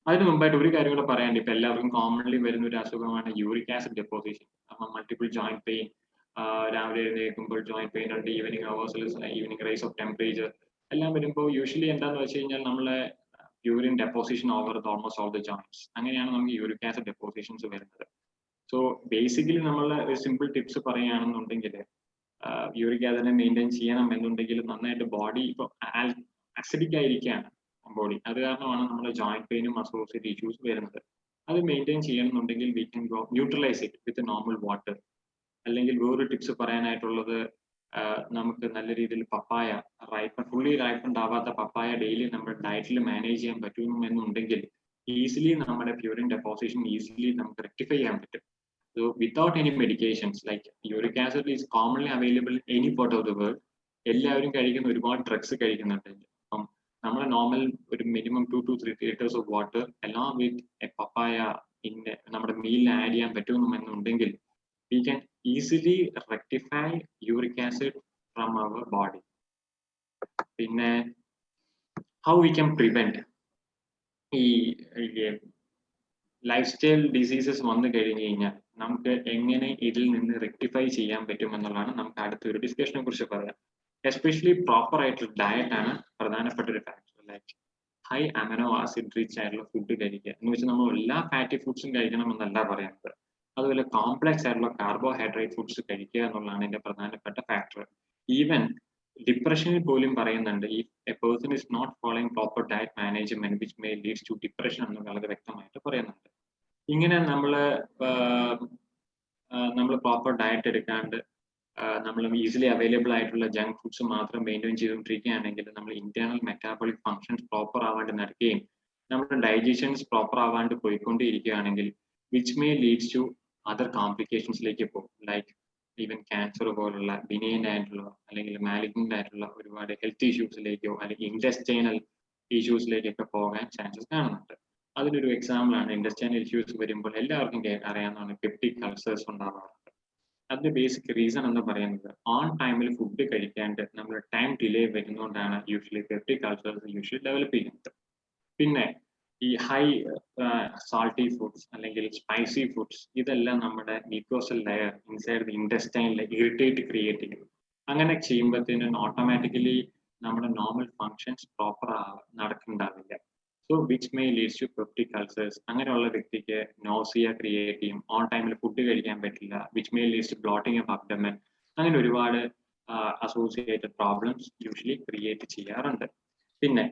അതിന് മുമ്പായിട്ട് ഒരു കാര്യം കൂടെ പറയാനുണ്ട്. ഇപ്പൊ എല്ലാവർക്കും കോമൺലി വരുന്ന ഒരു അസുഖമാണ് യൂറിക് ആസിഡ് ഡെപ്പോസിഷൻ. അപ്പൊ മൾട്ടിപ്പിൾ ജോയിന്റ് പെയിൻ, രാവിലെ എഴുന്നേൽക്കുമ്പോൾ ജോയിന്റ് പെയിൻ ഉണ്ട്, ഈവനിങ് അവേഴ്സിൽ ഈവനിങ് റൈസ് ഓഫ് ടെമ്പറേച്ചർ എല്ലാം വരുമ്പോൾ യൂഷ്വലി എന്താണെന്ന് വെച്ച് കഴിഞ്ഞാൽ നമ്മളെ urine deposition over almost all the joints. അങ്ങനെയാണ് നമുക്ക് യൂറിക് ആസിഡ് ഡെപ്പോസിഷൻസ് വരുന്നത്. സോ ബേസിക്കലി നമ്മൾ ഒരു സിമ്പിൾ ടിപ്സ് പറയുകയാണെന്നുണ്ടെങ്കിൽ യൂറിക് ആസിഡിനെ മെയിൻറ്റെയിൻ ചെയ്യണം എന്നുണ്ടെങ്കിൽ നന്നായിട്ട് ബോഡി ഇപ്പോൾ അസിഡിക് ആയിരിക്കുകയാണ് ബോഡി, അത് കാരണമാണ് നമ്മുടെ ജോയിന്റ് പെയിനും അസോസിയേറ്റ് ഇഷ്യൂസ് വരുന്നത്. അത് മെയിൻറ്റെയിൻ ചെയ്യണമെന്നുണ്ടെങ്കിൽ V can go neutralise it with normal water. അല്ലെങ്കിൽ വേറൊരു ടിപ്സ് പറയാനായിട്ടുള്ളത് നമുക്ക് നല്ല രീതിയിൽ പപ്പായ ഫുള്ളി റൈപ്പൻഡ് ആവാത്ത പപ്പായ ഡെയിലി നമ്മുടെ ഡയറ്റിൽ മാനേജ് ചെയ്യാൻ പറ്റുമെന്നുണ്ടെങ്കിൽ ഈസിലി നമ്മുടെ പ്യൂരിൻ ഡെപ്പോസിഷൻ ഈസിലി നമുക്ക് റെക്ടിഫൈ ചെയ്യാൻ പറ്റും. So without any medications, like uric acid is commonly available in any part of the world. എല്ലാവരും കഴിക്കുന്ന ഒരുപാട് ഡ്രഗ്സ് കഴിക്കുന്നുണ്ട്. അപ്പം നമ്മൾ നോർമൽ ഒരു minimum 2 to 3 liters of water along with a പപ്പായ നമ്മുടെ മീലിൽ ആഡ് ചെയ്യാൻ പറ്റുമെന്നുണ്ടെങ്കിൽ we can easily rectify uric acid from our body. പിന്നെ how we can prevent ഈ ലൈഫ് സ്റ്റൈൽ ഡിസീസസ് വന്നു കഴിഞ്ഞു കഴിഞ്ഞാൽ നമുക്ക് എങ്ങനെ ഇതിൽ നിന്ന് റെക്ടിഫൈ ചെയ്യാൻ പറ്റും എന്നുള്ളതാണ് നമുക്ക് അടുത്തൊരു ഡിസ്കഷനെ കുറിച്ച് പറയാം. എസ്പെഷ്യലി പ്രോപ്പർ ആയിട്ടുള്ള ഡയറ്റ് ആണ് പ്രധാനപ്പെട്ട ഒരു factor. Like high amino acid rich ആയിട്ടുള്ള ഫുഡ് കഴിക്കുക എന്ന് വെച്ചാൽ നമ്മൾ എല്ലാ ഫാറ്റി ഫുഡ്സും കഴിക്കണം എന്നല്ല പറയുന്നത്. അതുപോലെ കോംപ്ലക്സ് ആയിട്ടുള്ള കാർബോഹൈഡ്രേറ്റ് ഫുഡ്സ് കഴിക്കുക എന്നുള്ളതാണ് ഇതിന്റെ പ്രധാനപ്പെട്ട ഫാക്ടർ. ഈവൻ ഡിപ്രഷനിൽ പോലും പറയുന്നുണ്ട് ഈ a person is not following proper diet management which may leads to depression എന്ന് വളരെ വ്യക്തമായിട്ട് പറയുന്നുണ്ട്. ഇങ്ങനെ നമ്മൾ പ്രോപ്പർ ഡയറ്റ് എടുക്കാണ്ട് നമ്മൾ ഈസിലി അവൈലബിൾ ആയിട്ടുള്ള ജങ്ക് ഫുഡ്സ് മാത്രം മെയിൻറ്റെയിൻ ചെയ്തുകൊണ്ടിരിക്കുകയാണെങ്കിൽ നമ്മൾ ഇന്റേണൽ മെറ്റാബോളിക് ഫങ്ഷൻസ് പ്രോപ്പർ ആവാണ്ട് നടക്കുകയും നമ്മുടെ ഡൈജഷൻസ് പ്രോപ്പർ ആവാണ്ട് പോയിക്കൊണ്ടിരിക്കുകയാണെങ്കിൽ which may leads to other കോംപ്ലിക്കേഷൻസിലേക്ക് പോകും. ലൈക്ക് ഈവൻ ക്യാൻസർ പോലുള്ള ബിനൈൻ ആയിട്ടുള്ള അല്ലെങ്കിൽ മാലിഗ്നന്റ് ആയിട്ടുള്ള ഒരുപാട് ഹെൽത്ത് ഇഷ്യൂസിലേക്കോ അല്ലെങ്കിൽ ഇൻഡസ്റ്റൈനൽ ഇഷ്യൂസിലേക്കൊക്കെ പോകാൻ ചാൻസസ് കാണുന്നുണ്ട്. അതിനൊരു എക്സാമ്പിൾ ആണ് ഇൻഡസ്റ്റൈനൽ ഇഷ്യൂസ് വരുമ്പോൾ എല്ലാവർക്കും അറിയാവുന്നതാണ് പെപ്റ്റിക് അൾസേഴ്സ് ഉണ്ടാവാറുണ്ട്. അതിന്റെ ബേസിക് റീസൺ എന്ന് പറയുന്നത് ഓൺ ടൈമിൽ ഫുഡ് കഴിക്കാണ്ട് നമ്മൾ ടൈം ഡിലേ വരുന്നതുകൊണ്ടാണ് usually peptic ulcers usually develop ചെയ്യുന്നത്. പിന്നെ ഈ ഹൈ സാൾട്ടി ഫുഡ്സ് അല്ലെങ്കിൽ സ്പൈസി ഫുഡ്സ് ഇതെല്ലാം നമ്മുടെ മ്യൂക്കോസൽ ലെയർ ഇൻസൈഡ് ദി ഇൻഡസ്റ്റൈനിൽ ഇറിറ്റേറ്റ് ക്രിയേറ്റ് ചെയ്യും. അങ്ങനെ ചെയ്യുമ്പോഴത്തേനും ഓട്ടോമാറ്റിക്കലി നമ്മുടെ നോർമൽ ഫങ്ഷൻസ് പ്രോപ്പർ നടക്കുന്നുണ്ടാവില്ല. So which may leads to peptic ulcers. അങ്ങനെയുള്ള വ്യക്തിക്ക് നോസിയ ക്രിയേറ്റ് ചെയ്യും, ഓൺ ടൈമിൽ ഫുഡ് കഴിക്കാൻ പറ്റില്ല, which may leads to bloating of abdomen. അങ്ങനെ ഒരുപാട് അസോസിയേറ്റഡ് പ്രോബ്ലംസ് യൂഷ്വലി ക്രിയേറ്റ് ചെയ്യാറുണ്ട്. പിന്നെ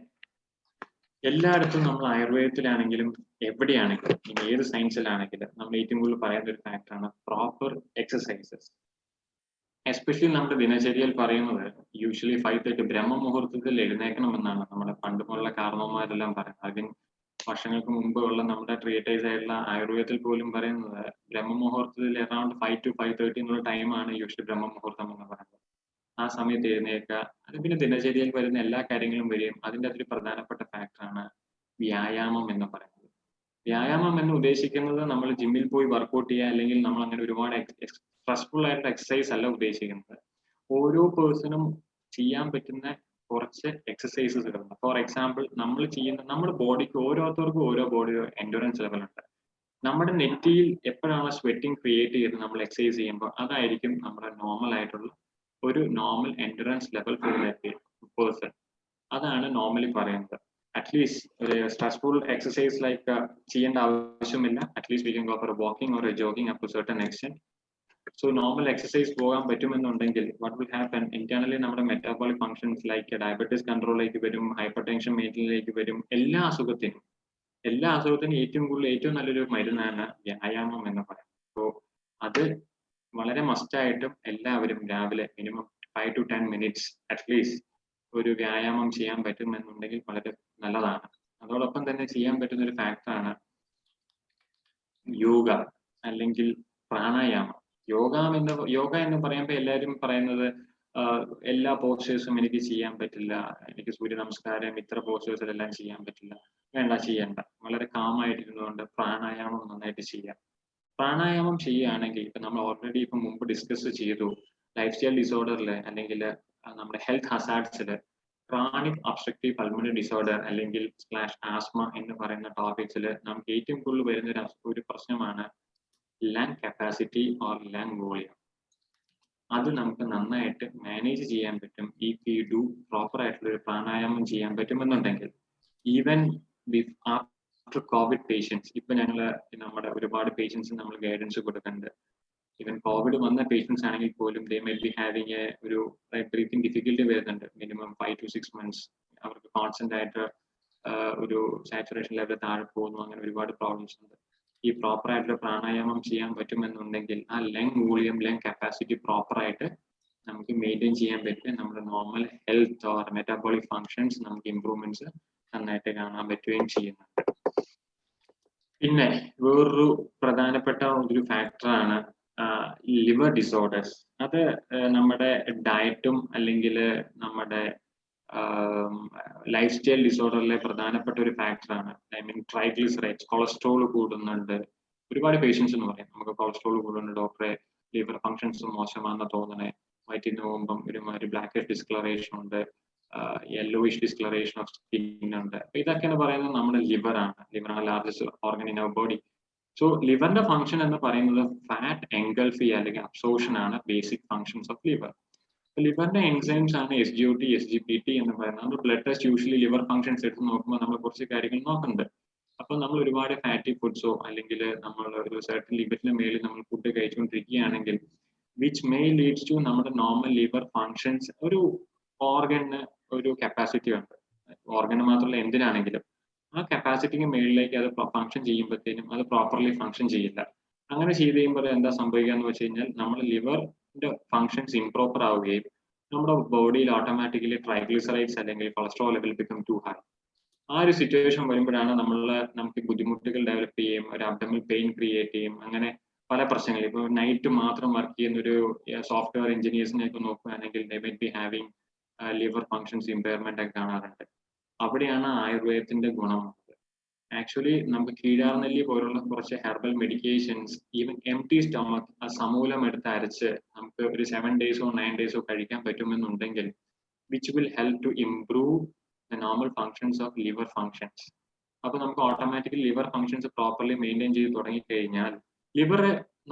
എല്ലായിടത്തും നമ്മൾ ആയുർവേദത്തിലാണെങ്കിലും എവിടെയാണെങ്കിലും ഇനി ഏത് സയൻസിലാണെങ്കിലും നമ്മൾ ഏറ്റവും കൂടുതൽ പറയുന്ന ഒരു ഫാക്ടറാണ് പ്രോപ്പർ എക്സസൈസസ്. എസ്പെഷ്യലി നമ്മുടെ ദിനചര്യയിൽ പറയുന്നത് യൂഷ്വലി 5:30 ബ്രഹ്മമുഹൂർത്തത്തിൽ എഴുന്നേക്കണമെന്നാണ് നമ്മുടെ പണ്ടുമുള്ള കാരണവന്മാരെല്ലാം പറയുന്നത്. അതിന് വർഷങ്ങൾക്ക് മുമ്പ് ഉള്ള നമ്മുടെ ട്രീറ്റൈസ് ആയിട്ടുള്ള ആയുർവേദത്തിൽ പോലും പറയുന്നത് ബ്രഹ്മമുഹൂർത്തത്തിൽ അറൌണ്ട് 5 to 5:30 എന്നുള്ള ടൈമാണ് യൂഷ്വലി ബ്രഹ്മമുഹൂർത്തം എന്ന് പറയുന്നത്. ആ സമയത്ത് എഴുന്നേൽക്കുക. അത് പിന്നെ ദിനചര്യയിൽ വരുന്ന എല്ലാ കാര്യങ്ങളും വരികയും അതിൻ്റെ അതൊരു പ്രധാനപ്പെട്ട ഫാക്ടറാണ് വ്യായാമം എന്ന് പറയുന്നത്. വ്യായാമം എന്ന് ഉദ്ദേശിക്കുന്നത് നമ്മൾ ജിമ്മിൽ പോയി വർക്കൗട്ട് ചെയ്യുക അല്ലെങ്കിൽ നമ്മൾ അങ്ങനെ ഒരുപാട് സ്ട്രെസ്ഫുൾ ആയിട്ടുള്ള എക്സസൈസ് അല്ല ഉദ്ദേശിക്കുന്നത്. ഓരോ പേഴ്സണും ചെയ്യാൻ പറ്റുന്ന കുറച്ച് എക്സസൈസസുകളുണ്ട്. ഫോർ എക്സാമ്പിൾ നമ്മുടെ ബോഡിക്ക് ഓരോരുത്തർക്കും ഓരോ ബോഡി എൻഡുറൻസ് ലെവൽ ഉണ്ട്. നമ്മുടെ നെറ്റിയിൽ എപ്പോഴാണ് സ്വെറ്റിംഗ് ക്രിയേറ്റ് ചെയ്ത് നമ്മൾ എക്സസൈസ് ചെയ്യുമ്പോൾ അതായിരിക്കും നമ്മുടെ നോർമൽ ആയിട്ടുള്ള ഒരു normal endurance level for that person. അതാണ് നോർമലി പറയുന്നത്. അറ്റ്ലീസ്റ്റ് ഒരു സ്ട്രെസ്ഫുൾ എക്സസൈസ് ലൈക്ക് ചെയ്യേണ്ട ആവശ്യമില്ല. At least we can go for walking or jogging up to certain extent. So normal exercise പോകാൻ പറ്റുമെന്നുണ്ടെങ്കിൽ വാട്ട് വിൽ ഹാപ്പൻ ഇന്റേണലി നമ്മുടെ മെറ്റാബോളിക് ഫങ്ഷൻസ് ലൈക്ക് ഡയബറ്റീസ് കൺട്രോളിലേക്ക് വരും, ഹൈപ്പർ ടെൻഷൻ മെയിൻറ്റെയിനിലേക്ക് വരും. എല്ലാ അസുഖത്തിനും ഏറ്റവും നല്ലൊരു മരുന്നാണ് വ്യായാമം എന്ന് പറയുന്നത്. സോ അത് വളരെ മസ്റ്റായിട്ടും എല്ലാവരും രാവിലെ മിനിമം 5 to 10 minutes അറ്റ്ലീസ്റ്റ് ഒരു വ്യായാമം ചെയ്യാൻ പറ്റുമെന്നുണ്ടെങ്കിൽ വളരെ നല്ലതാണ്. അതോടൊപ്പം തന്നെ ചെയ്യാൻ പറ്റുന്ന ഒരു ഫാക്ടറാണ് യോഗ അല്ലെങ്കിൽ പ്രാണായാമം. യോഗ എന്ന് പറയുമ്പോൾ എല്ലാവരും പറയുന്നത് എല്ലാ പോസ്റ്റേഴ്സും എനിക്ക് ചെയ്യാൻ പറ്റില്ല, എനിക്ക് സൂര്യ നമസ്കാരം ഇത്ര പോസ്റ്റേഴ്സിലെല്ലാം ചെയ്യാൻ പറ്റില്ല. ചെയ്യണ്ട. വളരെ കാമായിട്ടിരുന്നുകൊണ്ട് പ്രാണായാമം നന്നായിട്ട് ചെയ്യാം. പ്രാണായാമം ചെയ്യുകയാണെങ്കിൽ ഇപ്പൊ നമ്മൾ ഓൾറെഡി ഇപ്പൊ മുമ്പ് ഡിസ്കസ് ചെയ്തു, ലൈഫ് സ്റ്റൈൽ ഡിസോർഡറിൽ അല്ലെങ്കിൽ നമ്മുടെ ഹെൽത്ത് ഹസാർഡ്സിൽ ക്രോണിക് ഒബ്സ്ട്രക്റ്റീവ് പൾമണറി ഡിസോർഡർ അല്ലെങ്കിൽ ആസ്മ എന്ന് പറയുന്ന ടോപ്പിക്സിൽ നമുക്ക് ഏറ്റവും കൂടുതൽ വരുന്ന ഒരു പ്രശ്നമാണ് lung capacity or lung volume. അത് നമുക്ക് നന്നായിട്ട് മാനേജ് ചെയ്യാൻ പറ്റും ഇഫ് യു ഡു പ്രോപ്പർ ആയിട്ടുള്ള ഒരു പ്രാണായാമം ചെയ്യാൻ പറ്റുമെന്നുണ്ടെങ്കിൽ. ഈവൻ ആഫ്റ്റർ കോവിഡ് പേഷ്യൻസ്, ഇപ്പൊ ഞങ്ങൾ നമ്മുടെ ഒരുപാട് പേഷ്യൻസ് നമ്മൾ ഗൈഡൻസ് കൊടുക്കുന്നുണ്ട്. ഈവൻ കോവിഡ് വന്ന പേഷ്യൻസ് ആണെങ്കിൽ പോലും ദേ മൈ ബി ഹാവിങ് ഒരു ബ്രീത്തിങ് ഡിഫിക്കൽട്ടി വരുന്നുണ്ട്. മിനിമം 5 to 6 months അവർക്ക് കോൺസ്റ്റന്റ് ആയിട്ട് ഒരു സാച്ചുറേഷൻ ലെവൽ താഴെ പോകുന്നു. അങ്ങനെ ഒരുപാട് പ്രോബ്ലംസ് ഉണ്ട്. ഈ പ്രോപ്പർ ആയിട്ടുള്ള പ്രാണായാമം ചെയ്യാൻ പറ്റുമെന്നുണ്ടെങ്കിൽ ആ lung volume, lung capacity proper ആയിട്ട് നമുക്ക് മെയിൻറ്റെയിൻ ചെയ്യാൻ പറ്റും. നമ്മുടെ normal health or metabolic functions നമുക്ക് ഇംപ്രൂവ്മെന്റ്സ് നന്നായിട്ട് കാണാൻ പറ്റുകയും ചെയ്യുന്നുണ്ട്. പിന്നെ വേറൊരു പ്രധാനപ്പെട്ട ഒരു ഫാക്ടറാണ് ലിവർ ഡിസോർഡേഴ്സ്. അത് നമ്മുടെ ഡയറ്റും അല്ലെങ്കിൽ നമ്മുടെ ലൈഫ് സ്റ്റൈൽ ഡിസോർഡറിലെ പ്രധാനപ്പെട്ട ഒരു ഫാക്ടറാണ്. ഐ മീൻ ട്രൈഗ്ലിസറൈഡ്സ്, കൊളസ്ട്രോൾ കൂടുന്നുണ്ട്. ഒരുപാട് പേഷ്യൻസ് എന്ന് പറയാം നമുക്ക് കൊളസ്ട്രോൾ കൂടുന്നുണ്ട്, ഡോക്ടറെ ലിവർ ഫങ്ഷൻസ് മോശമാണെന്ന് തോന്നണേ, വയറ്റിൽ നിന്ന് പോകുമ്പം ഒരുമാതിരി ബ്ലാക്ക് ഡിസ്കളറേഷൻ ഉണ്ട്, യെല്ലോയിഷ് ഡിസ്കളറേഷൻ ഓഫ് സ്കിൻ ഉണ്ട്. അപ്പൊ ഇതൊക്കെയാണ് പറയുന്നത് നമ്മുടെ ലിവർ ആണ്. ലിവർ ആണ് largest organ in our body. So ലിവറിന്റെ ഫംഗ്ഷൻ എന്ന് പറയുന്നത് ഫാറ്റ് എൻഗൾഫ് ചെയ്യുക അല്ലെങ്കിൽ അബ്സോർപ്ഷൻ ആണ് ബേസിക് ഫംഗ്ഷൻസ് ഓഫ് ലിവർ. ലിവറിന്റെ എൻസൈംസ് ആണ് SGOT, SGPT എന്ന് പറയുന്നത്. നമ്മൾ blood test usually liver functions എടുത്ത് നോക്കുമ്പോൾ നമ്മൾ കുറച്ച് കാര്യങ്ങൾ നോക്കുന്നുണ്ട്. അപ്പൊ നമ്മൾ ഒരുപാട് ഫാറ്റി ഫുഡ്സോ അല്ലെങ്കിൽ നമ്മൾ ഒരു സർട്ടൻ ലിമിറ്റിന് മേളിൽ നമ്മൾ ഫുഡ് കഴിച്ചുകൊണ്ടിരിക്കുകയാണെങ്കിൽ വിച്ച് മേ ലീഡ്സ് ടു നമ്മുടെ നോർമൽ ലിവർ ഫംഗ്ഷൻസ്. ഒരു ഓർഗന് ഒരു കപ്പാസിറ്റി ഉണ്ട്, ഓർഗന് മാത്രമല്ല എന്തിനാണെങ്കിലും ആ കപ്പാസിറ്റിക്ക് മേളിലേക്ക് അത് ഫംഗ്ഷൻ ചെയ്യുമ്പോഴത്തേനും അത് പ്രോപ്പർലി ഫംഗ്ഷൻ ചെയ്യില്ല. അങ്ങനെ ചെയ്ത് കഴിയുമ്പോൾ എന്താ സംഭവിക്കുക എന്ന് വെച്ച് കഴിഞ്ഞാൽ നമ്മുടെ ലിവറിന്റെ ഫംഗ്ഷൻസ് ഇംപ്രോപ്പർ ആവുകയും നമ്മുടെ ബോഡിയിൽ ഓട്ടോമാറ്റിക്കലി ട്രൈഗ്ലിസറൈഡ്സ് അല്ലെങ്കിൽ cholesterol level become to high. ആ ഒരു സിറ്റുവേഷൻ വരുമ്പോഴാണ് നമുക്ക് ബുദ്ധിമുട്ടുകൾ ഡെവലപ്പ് ചെയ്യും, ഒരു അബ്ഡമൽ പെയിൻ ക്രിയേറ്റ് ചെയ്യും, അങ്ങനെ പല പ്രശ്നങ്ങളും. ഇപ്പോൾ നൈറ്റ് മാത്രം വർക്ക് ചെയ്യുന്ന ഒരു സോഫ്റ്റ്വെയർ എഞ്ചിനീയേഴ്സിനെ ഒക്കെ നോക്കുകയാണെങ്കിൽ they might be having liver functions impairment ഒക്കെ കാണാറുണ്ട്. അവിടെയാണ് ആയുർവേദത്തിന്റെ ഗുണം. ആക്ച്വലി നമുക്ക് കീഴാർനെല്ലി പോലുള്ള കുറച്ച് herbal medications even empty stomach സമൂലം എടുത്ത് അരച്ച് നമുക്ക് ഒരു 7 days or 9 days കഴിക്കാൻ പറ്റുമെന്നുണ്ടെങ്കിൽ which will help to improve the normal functions of liver functions. അപ്പൊ നമുക്ക് automatically liver functions properly maintain ചെയ്ത് തുടങ്ങിക്കഴിഞ്ഞാൽ ലിവർ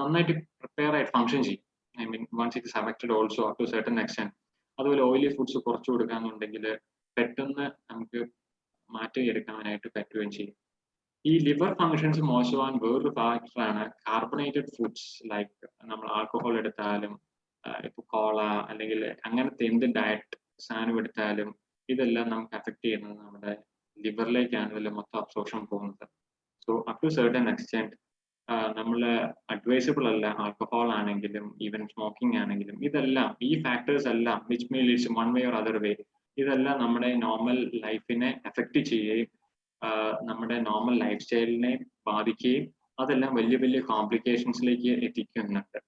നന്നായിട്ട് പ്രിപ്പയർ ആയിട്ട് ഫങ്ഷൻ ചെയ്യും. I mean once it is affected also to certain extent. അതുപോലെ ഓയിലി ഫുഡ്സ് കുറച്ചു കൊടുക്കാന്നുണ്ടെങ്കിൽ പെട്ടെന്ന് നമുക്ക് മാറ്റിയെടുക്കാനായിട്ട് പറ്റുകയും ചെയ്യും. ഈ ലിവർ ഫങ്ഷൻസ് മോശമാൻ വേറൊരു ഫാക്ടറാണ് കാർബണേറ്റഡ് ഫുഡ്സ്. ലൈക്ക് നമ്മൾ ആൽക്കഹോൾ എടുത്താലും ഇപ്പൊ കോള അല്ലെങ്കിൽ അങ്ങനത്തെ എന്ത് ഡയറ്റ് സാധനം എടുത്താലും ഇതെല്ലാം നമുക്ക് അഫക്ട് ചെയ്യുന്നത് നമ്മുടെ ലിവറിലേക്കാണ് ഇതിൽ മൊത്തം അബ്സോർപ്ഷൻ പോകുന്നത്. So up to certain extent നമ്മൾ അഡ്വൈസബിൾ അല്ല. ആൽക്കഹോൾ ആണെങ്കിലും ഈവൻ സ്മോക്കിംഗ് ആണെങ്കിലും ഇതെല്ലാം ഈ ഫാക്ടേഴ്സ് എല്ലാം which may leads one way or other way ഇതെല്ലാം നമ്മുടെ നോർമൽ ലൈഫിനെ എഫക്ട് ചെയ്യുകയും നമ്മുടെ നോർമൽ ലൈഫ് സ്റ്റൈലിനെ ബാധിക്കുകയും അതെല്ലാം വലിയ വലിയ കോംപ്ലിക്കേഷൻസിലേക്ക് എത്തിക്കുന്നുണ്ട്.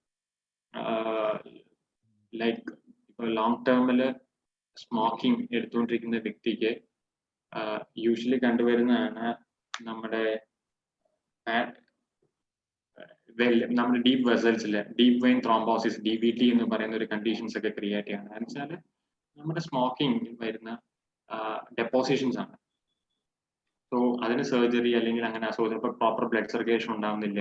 ലൈക്ക് ഇപ്പോൾ ലോങ് ടേമില് സ്മോക്കിംഗ് എടുത്തുകൊണ്ടിരിക്കുന്ന വ്യക്തിക്ക് യൂഷ്വലി കണ്ടുവരുന്നതാണ് നമ്മുടെ ഡീപ്പ് വെസൽസില് ഡീപ്പ് വെയിൻ ത്രോംബോസിസ് DVT എന്ന് പറയുന്ന ഒരു കണ്ടീഷൻസ് ഒക്കെ ക്രിയേറ്റ് ചെയ്യാണ്. എന്ന് വെച്ചാൽ നമ്മുടെ സ്മോക്കിംഗ് വരുന്ന ഡെപ്പോസിഷൻസ് ആണ്. സോ അതിന് സർജറി അല്ലെങ്കിൽ അങ്ങനെ അസോസിയേറ്റ് പ്രോപ്പർ ബ്ലഡ് സർക്കുലേഷൻ ഉണ്ടാവുന്നില്ല.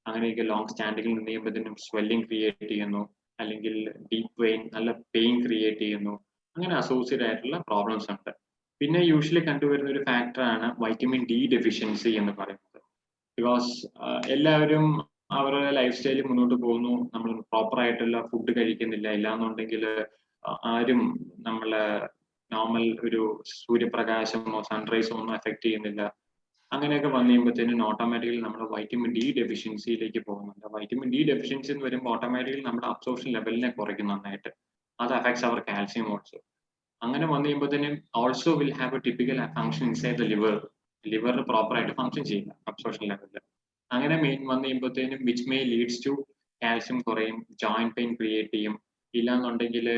അങ്ങനെയൊക്കെ ലോങ് സ്റ്റാൻഡിങ്ങിൽ നിന്ന് കഴിയുമ്പോഴത്തേനും സ്വെല്ലിംഗ് ക്രിയേറ്റ് ചെയ്യുന്നു, അല്ലെങ്കിൽ ഡീപ്പ് വെയിൻ നല്ല പെയിൻ ക്രിയേറ്റ് ചെയ്യുന്നു. അങ്ങനെ അസോസിയേറ്റ് ആയിട്ടുള്ള പ്രോബ്ലംസ് ഉണ്ട്. പിന്നെ യൂഷ്വലി കണ്ടുവരുന്ന ഒരു ഫാക്ടറാണ് വൈറ്റമിൻ D ഡെഫിഷ്യൻസി എന്ന് പറയുന്നത്. ബിക്കോസ് എല്ലാവരും അവരുടെ ലൈഫ് സ്റ്റൈലിൽ മുന്നോട്ട് പോകുന്നു, നമ്മൾ പ്രോപ്പർ ആയിട്ടുള്ള ഫുഡ് കഴിക്കുന്നില്ല. ഇല്ലാന്നുണ്ടെങ്കിൽ ആരും നമ്മളെ നോർമൽ ഒരു സൂര്യപ്രകാശമോ സൺറൈസോ ഒന്നും എഫക്ട് ചെയ്യുന്നില്ല. അങ്ങനെയൊക്കെ വന്നു കഴിയുമ്പോഴത്തേനും ഓട്ടോമാറ്റിക്കലി നമ്മുടെ വൈറ്റമിൻ D ഡെഫിഷ്യൻസിയിലേക്ക് പോകുന്നുണ്ട്. വൈറ്റമിൻ D ഡെഫിഷ്യൻസി എന്ന് വരുമ്പോൾ ഓട്ടോമാറ്റിക്കലി നമ്മുടെ അബ്സോർപ്ഷൻ ലെവലിനെ കുറയ്ക്കും നന്നായിട്ട്. അത് അഫക്ട്സ് അവർ കാൽസ്യം ഓൾസോ. അങ്ങനെ വന്നു കഴിയുമ്പോഴത്തേനും also will have a typical function inside the liver. ലിവറിന് പ്രോപ്പർ ആയിട്ട് ഫംഗ്ഷൻ ചെയ്യില്ല അബ്സോർപ്ഷൻ ലെവലിൽ. അങ്ങനെ വന്നു കഴിയുമ്പോഴത്തേനും which may leads to calcium കുറയും, ജോയിന്റ് പെയിൻ ക്രിയേറ്റ് ചെയ്യും. ഇല്ലാന്നുണ്ടെങ്കിൽ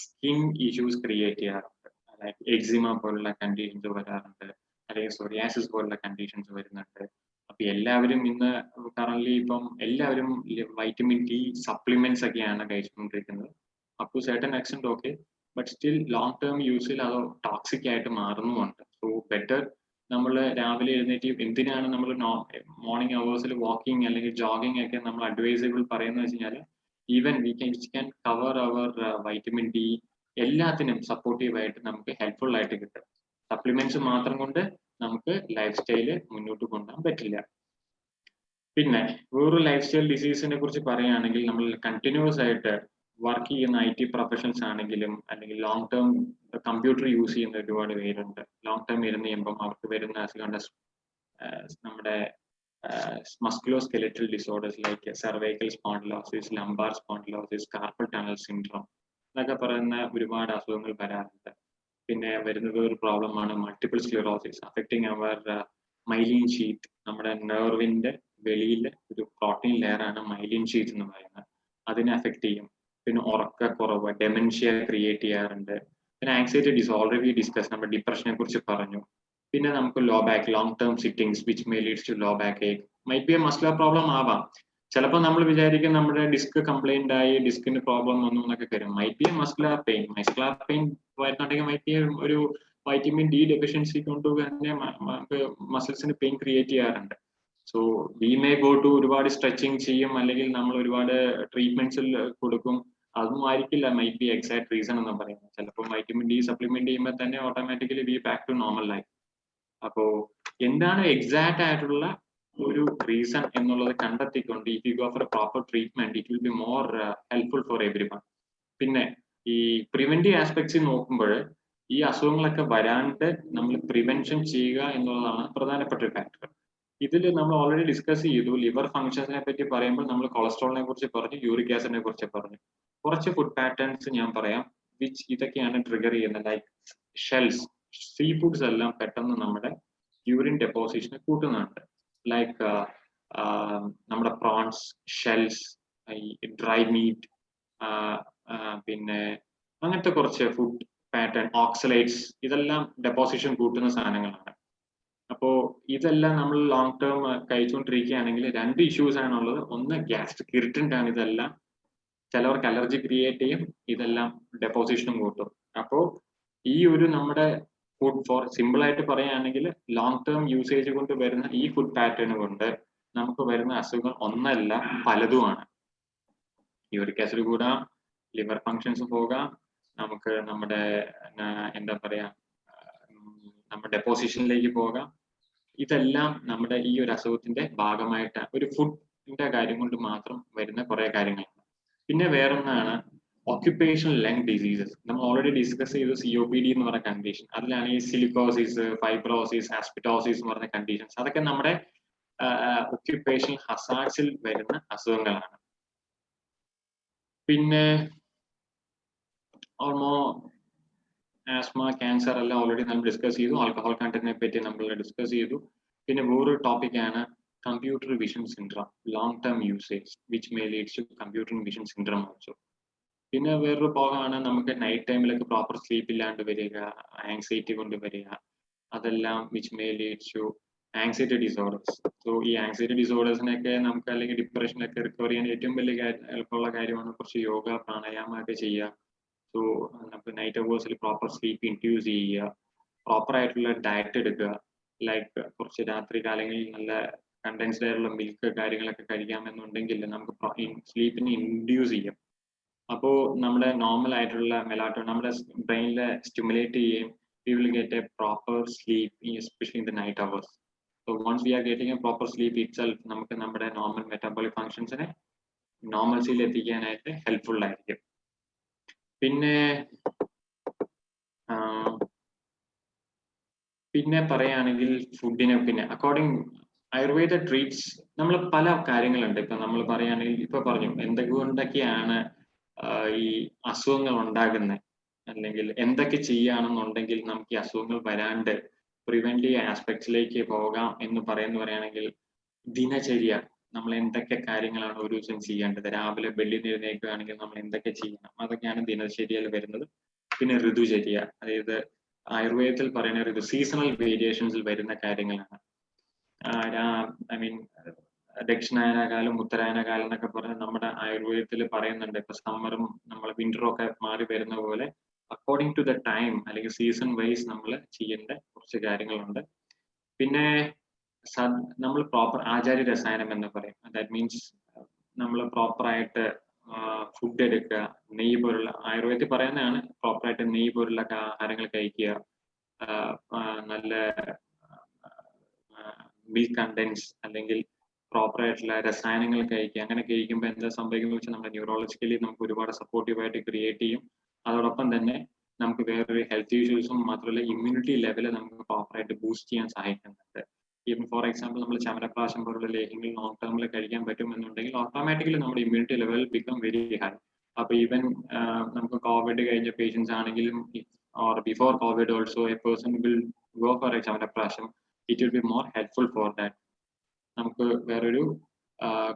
സ്കിൻ ഇഷ്യൂസ് ക്രിയേറ്റ് ചെയ്യാറുണ്ട്. ലൈക്ക് എക്സിമ പോലുള്ള കണ്ടീഷൻസ് വരാറുണ്ട്, അല്ലെങ്കിൽ സോറിയാസിസ് പോലുള്ള കണ്ടീഷൻസ് വരുന്നുണ്ട്. അപ്പൊ എല്ലാവരും ഇന്ന് കറന്റ് ഇപ്പം എല്ലാവരും വൈറ്റമിൻ D സപ്ലിമെന്റ്സ് ഒക്കെയാണ് കഴിച്ചുകൊണ്ടിരിക്കുന്നത്. Up to certain extent okay, but still long term യൂസിൽ അത് ടോക്സിക് ആയിട്ട് മാറുന്നുമുണ്ട്. സോ ബെറ്റർ നമ്മൾ രാവിലെ എഴുന്നേറ്റ് എന്തിനാണ് നമ്മൾ മോർണിംഗ് അവേഴ്സിൽ വാക്കിംഗ് അല്ലെങ്കിൽ ജോഗിങ് ഒക്കെ നമ്മൾ അഡ്വൈസബിൾ പറയുന്നത് വെച്ച് കഴിഞ്ഞാൽ even we can cover our vitamin D എല്ലാത്തിനും സപ്പോർട്ടീവ് ആയിട്ട് നമുക്ക് ഹെൽപ്ഫുൾ ആയിട്ട് കിട്ടും. സപ്ലിമെന്റ്സ് മാത്രം കൊണ്ട് നമുക്ക് ലൈഫ് സ്റ്റൈല് മുന്നോട്ട് കൊണ്ടുപോകാൻ പറ്റില്ല. പിന്നെ വേറൊരു ലൈഫ് സ്റ്റൈൽ ഡിസീസിനെ കുറിച്ച് പറയുകയാണെങ്കിൽ നമ്മൾ കണ്ടിന്യൂസ് ആയിട്ട് വർക്ക് ചെയ്യുന്ന IT പ്രൊഫഷൻസ് ആണെങ്കിലും അല്ലെങ്കിൽ ലോങ് ടേം കമ്പ്യൂട്ടർ യൂസ് ചെയ്യുന്ന ഒരുപാട് പേരുണ്ട്. ലോങ് ടേം ഇരുന്ന് ചെയ്യുമ്പം അവർക്ക് വരുന്ന അസുഖങ്ങളുടെ നമ്മുടെ musculoskeletal disorders like cervical spondylosis, lumbar spondylosis, carpal tunnel syndrome എന്നൊക്കെ പറയുന്ന ഒരുപാട് അസുഖങ്ങൾ വരാറുണ്ട്. പിന്നെ വരുന്നത് ഒരു പ്രോബ്ലമാണ് multiple sclerosis affecting our myelin sheath. നമ്മുടെ നെർവിന്റെ വെളിയിൽ ഒരു പ്രോട്ടീൻ ലെയർ ആണ് മൈലിൻ ഷീറ്റ് എന്ന് പറയുന്നത്. അതിനെ അഫക്ട് ചെയ്യും. പിന്നെ ഉറക്കക്കുറവ്, ഡെമെൻഷ്യ ക്രിയേറ്റ് ചെയ്യാറുണ്ട്. പിന്നെ ആങ്സൈറ്റി ഓൾറെഡി ഡിസ്കസ്, നമ്മൾ ഡിപ്രഷനെ കുറിച്ച് പറഞ്ഞു. പിന്നെ നമുക്ക് low back, long term sittings which may leads to low back ache, might be a muscular problem ആവാം. ചിലപ്പോൾ നമ്മൾ വിചാരിക്കും നമ്മുടെ ഡിസ്ക് കംപ്ലൈന്റ് ആയി, ഡിസ്കിന് പ്രോബ്ലം വന്നു എന്നൊക്കെ കരും. Might be a muscular pain വരുന്നുണ്ടെങ്കിൽ മൈറ്റ് ബി ഒരു വൈറ്റമിൻ D ഡെഫിഷ്യൻസി കൊണ്ട് തന്നെ മസിൽസിന് പെയിൻ ക്രിയേറ്റ് ചെയ്യാറുണ്ട്. So we may go to ഒരുപാട് സ്ട്രെച്ചിങ് ചെയ്യും, അല്ലെങ്കിൽ നമ്മൾ ഒരുപാട് ട്രീറ്റ്മെന്റ്സിൽ കൊടുക്കും. അതൊന്നും ആയിരിക്കില്ല മൈറ്റ് ബി എക്സാക്ട് റീസൺ എന്ന് പറയുന്നത്. ചിലപ്പോൾ വൈറ്റമിൻ D സപ്ലിമെന്റ് ചെയ്യുമ്പോൾ തന്നെ automatically we back to normal life. അപ്പോ എന്താണ് എക്സാക്ട് ആയിട്ടുള്ള ഒരു റീസൺ എന്നുള്ളത് കണ്ടെത്തിക്കൊണ്ട് if you go for proper treatment it will be more helpful for everyone. പിന്നെ ഈ പ്രിവെന്റീവ് ആസ്പെക്ട്സ് നോക്കുമ്പോൾ ഈ അസുഖങ്ങളൊക്കെ വരാണ്ട് നമ്മൾ പ്രിവെൻഷൻ ചെയ്യുക എന്നുള്ളതാണ് പ്രധാനപ്പെട്ട ഒരു ഫാക്ടർ. ഇതിൽ നമ്മൾ ഓൾറെഡി ഡിസ്കസ് ചെയ്തു. ലിവർ ഫംഗ്ഷൻസിനെ പറ്റി പറയുമ്പോൾ നമ്മൾ കൊളസ്ട്രോളിനെ കുറിച്ച് പറഞ്ഞു, യൂറിക് ആസിഡിനെ കുറിച്ച് പറഞ്ഞു. കുറച്ച് ഫുഡ് പാറ്റേൺസ് ഞാൻ പറയാം വിച്ച് ഇതൊക്കെയാണ് ട്രിഗർ ചെയ്യുന്നത്. ലൈക്ക് ഷെൽസ്, സീ ഫുഡ്സ് എല്ലാം പെട്ടെന്ന് നമ്മുടെ യൂറിൻ ഡെപ്പോസിഷനെ കൂട്ടുന്നുണ്ട്. ലൈക്ക് നമ്മുടെ പ്രോൺസ്, ഷെൽസ്, ഡ്രൈ മീറ്റ്, പിന്നെ അങ്ങനത്തെ കുറച്ച് ഫുഡ് പാറ്റേൺ, ഓക്സലേറ്റ്സ്, ഇതെല്ലാം ഡെപ്പോസിഷൻ കൂട്ടുന്ന സാധനങ്ങളാണ്. അപ്പോ ഇതെല്ലാം നമ്മൾ ലോങ് ടേം കഴിച്ചുകൊണ്ടിരിക്കുകയാണെങ്കിൽ രണ്ട് ഇഷ്യൂസ് ആണുള്ളത്. ഒന്ന് ഗ്യാസ്ട്രിക് ഇറിറ്റന്റ് ആണ് ഇതെല്ലാം. ചിലവർക്ക് അലർജി ക്രിയേറ്റ് ചെയ്യും, ഇതെല്ലാം ഡെപ്പോസിഷനും കൂട്ടും. അപ്പോ ഈ ഒരു നമ്മുടെ ഫുഡ് ഫോർ സിമ്പിൾ ആയിട്ട് പറയുകയാണെങ്കിൽ ലോങ് ടേം യൂസേജ് കൊണ്ട് വരുന്ന ഈ ഫുഡ് പാറ്റേൺ കൊണ്ട് നമുക്ക് വരുന്ന അസുഖങ്ങൾ ഒന്നല്ല പലതുമാണ്. യൂറിക് ആസിഡ് കൂടാം, ലിവർ ഫങ്ഷൻസ് പോകാം, നമുക്ക് നമ്മുടെ എന്താ പറയാ നമ്മുടെ ഡെപ്പോസിഷനിലേക്ക് പോകാം. ഇതെല്ലാം നമ്മുടെ ഈ ഒരു അസുഖത്തിന്റെ ഭാഗമായിട്ട് ഒരു ഫുഡിന്റെ കാര്യം കൊണ്ട് മാത്രം വരുന്ന കുറെ കാര്യങ്ങളാണ്. പിന്നെ വേറൊന്നാണ് ഓക്യുപ്പേഷണൽ ലങ് ഡിസീസസ്. നമ്മൾ ഓൾറെഡി ഡിസ്കസ് ചെയ്തു COPD എന്ന് പറഞ്ഞ കണ്ടീഷൻ. അതിലാണ് ഈ സിലിക്കോസിസ്, ഫൈബ്രോസിസ്, ആസ്പിറ്റോസിസ് എന്ന് പറഞ്ഞ കണ്ടീഷൻസ്. അതൊക്കെ നമ്മുടെ ഒക്യുപ്പേഷണൽ ഹസാർഡ്സിൽ വരുന്ന അസുഖങ്ങളാണ്. പിന്നെ ആസ്മ, ക്യാൻസർ എല്ലാം ഓൾറെഡി നമ്മൾ ഡിസ്കസ് ചെയ്തു. ആൽക്കഹോൾ കണ്ടന്റിനെ പറ്റി നമ്മൾ ഡിസ്കസ് ചെയ്തു. പിന്നെ വേറൊരു ടോപ്പിക്കാണ് computer vision syndrome, long term usage which may leads to computer vision syndrome also. പിന്നെ വേറൊരു ഭാഗമാണ് നമുക്ക് നൈറ്റ് ടൈമിലൊക്കെ പ്രോപ്പർ സ്ലീപ്പ് ഇല്ലാണ്ട് വരിക, ആങ്സൈറ്റി കൊണ്ട് വരിക, അതെല്ലാം which may leads to anxiety disorders. So ഈ ആങ്സൈറ്റി ഡിസോർഡേഴ്സിനൊക്കെ നമുക്ക് അല്ലെങ്കിൽ ഡിപ്രഷനൊക്കെ റിക്കവർ ചെയ്യാൻ ഏറ്റവും വലിയ എളുപ്പമുള്ള കാര്യമാണ് കുറച്ച് യോഗ, പ്രാണായാമം ഒക്കെ ചെയ്യുക. സോ നമുക്ക് നൈറ്റ് അവേഴ്സിൽ പ്രോപ്പർ സ്ലീപ്പ് ഇൻഡ്യൂസ് ചെയ്യുക, പ്രോപ്പർ ആയിട്ടുള്ള ഡയറ്റ് എടുക്കുക. ലൈക്ക് കുറച്ച് രാത്രി കാലങ്ങളിൽ നല്ല കണ്ടൻസ്ഡ് ആയിട്ടുള്ള മിൽക്ക് കാര്യങ്ങളൊക്കെ കഴിക്കാമെന്നുണ്ടെങ്കിൽ നമുക്ക് സ്ലീപ്പിനെ ഇൻഡ്യൂസ് ചെയ്യാം. അപ്പോൾ നമ്മുടെ നോർമൽ ആയിട്ടുള്ള മെലാറ്റോണിൻ നമ്മുടെ ബ്രെയിനിലെ സ്റ്റിമുലേറ്റ് ചെയ്യുകയും we will get a proper sleep, especially in the night hours. So once we are getting a proper sleep itself, നമുക്ക് നമ്മുടെ നോർമൽ മെറ്റബോളിക് ഫങ്ഷൻസിനെ നോർമൽസിയിൽ എത്തിക്കാനായിട്ട് ഹെൽപ്ഫുൾ ആയിരിക്കും. പിന്നെ പറയുകയാണെങ്കിൽ ഫുഡിനെ, പിന്നെ അക്കോർഡിംഗ് ആയുർവേദ ട്രീറ്റ്സ് നമ്മൾ പല കാര്യങ്ങളുണ്ട്. ഇപ്പൊ നമ്മൾ പറയുകയാണെങ്കിൽ ഇപ്പൊ പറഞ്ഞു എന്തുകൊണ്ടൊക്കെയാണ് ഈ അസുഖങ്ങൾ ഉണ്ടാകുന്നത്, അല്ലെങ്കിൽ എന്തൊക്കെ ചെയ്യുകയാണെന്നുണ്ടെങ്കിൽ നമുക്ക് ഈ അസുഖങ്ങൾ വരാണ്ട് പ്രിവെന്റീവ് ആസ്പെക്ട്സിലേക്ക് പോകാം എന്ന് പറയുകയാണെങ്കിൽ ദിനചര്യ, നമ്മൾ എന്തൊക്കെ കാര്യങ്ങളാണ് ഒരു ദിവസം ചെയ്യേണ്ടത്. രാവിലെ വെളിയിൽ എഴുന്നേൽക്കുകയാണെങ്കിൽ നമ്മൾ എന്തൊക്കെ ചെയ്യണം, അതൊക്കെയാണ് ദിനചര്യയിൽ വരുന്നത്. പിന്നെ ഋതുചര്യ, അതായത് ആയുർവേദത്തിൽ പറയുന്ന സീസണൽ വേരിയേഷൻസിൽ വരുന്ന കാര്യങ്ങളാണ്. ഐ മീൻ ദക്ഷിണായന കാലം, ഉത്തരായന കാലം എന്നൊക്കെ പറഞ്ഞ് നമ്മുടെ ആയുർവേദത്തിൽ പറയുന്നുണ്ട്. ഇപ്പൊ സമ്മറും നമ്മൾ വിന്ററും ഒക്കെ മാറി വരുന്ന പോലെ അക്കോർഡിംഗ് ടു ദ ടൈം അല്ലെങ്കിൽ സീസൺ വൈസ് നമ്മൾ ചെയ്യേണ്ട കുറച്ച് കാര്യങ്ങളുണ്ട്. പിന്നെ നമ്മൾ പ്രോപ്പർ ആചാര്യ രസായനം എന്ന് പറയും. ദാറ്റ് മീൻസ് നമ്മൾ പ്രോപ്പറായിട്ട് ഫുഡ് എടുക്കുക, നെയ്യ് പോലുള്ള, ആയുർവേദത്തിൽ പറയുന്നതാണ് പ്രോപ്പറായിട്ട് നെയ്യ് പോലുള്ള ആഹാരങ്ങൾ കഴിക്കുക, നല്ല മിൽക്ക് കണ്ടൻസ് അല്ലെങ്കിൽ പ്രോപ്പർ ആയിട്ടുള്ള രസായനങ്ങൾ കഴിക്കുക. അങ്ങനെ കഴിക്കുമ്പോൾ എന്താ സംഭവിക്കുന്നത് വെച്ചാൽ നമ്മുടെ ന്യൂറോളജിക്കലി നമുക്ക് ഒരുപാട് സപ്പോർട്ടീവായിട്ട് ക്രിയേറ്റ് ചെയ്യും. അതോടൊപ്പം തന്നെ നമുക്ക് വേറൊരു ഹെൽത്ത് ഇഷ്യൂസും മാത്രമല്ല ഇമ്മ്യൂണിറ്റി ലെവൽ നമുക്ക് പ്രോപ്പറായിട്ട് ബൂസ്റ്റ് ചെയ്യാൻ സഹായിക്കുന്നുണ്ട്. ഈവൻ ഫോർ എക്സാമ്പിൾ നമ്മൾ ചമരപ്രാശം പോലുള്ള ലേഹ്യങ്ങൾ ലോങ് ടേമിൽ കഴിക്കാൻ പറ്റുമെന്നുണ്ടെങ്കിൽ ഓട്ടോമാറ്റിക്കലി നമ്മുടെ immunity level become very high. അപ്പൊ ഈവൻ നമുക്ക് കോവിഡ് കഴിഞ്ഞ പേഷ്യൻസ് ആണെങ്കിലും or before COVID also a person will go for a ചമരപ്രാശം. It will be more helpful for that. നമുക്ക് വേറൊരു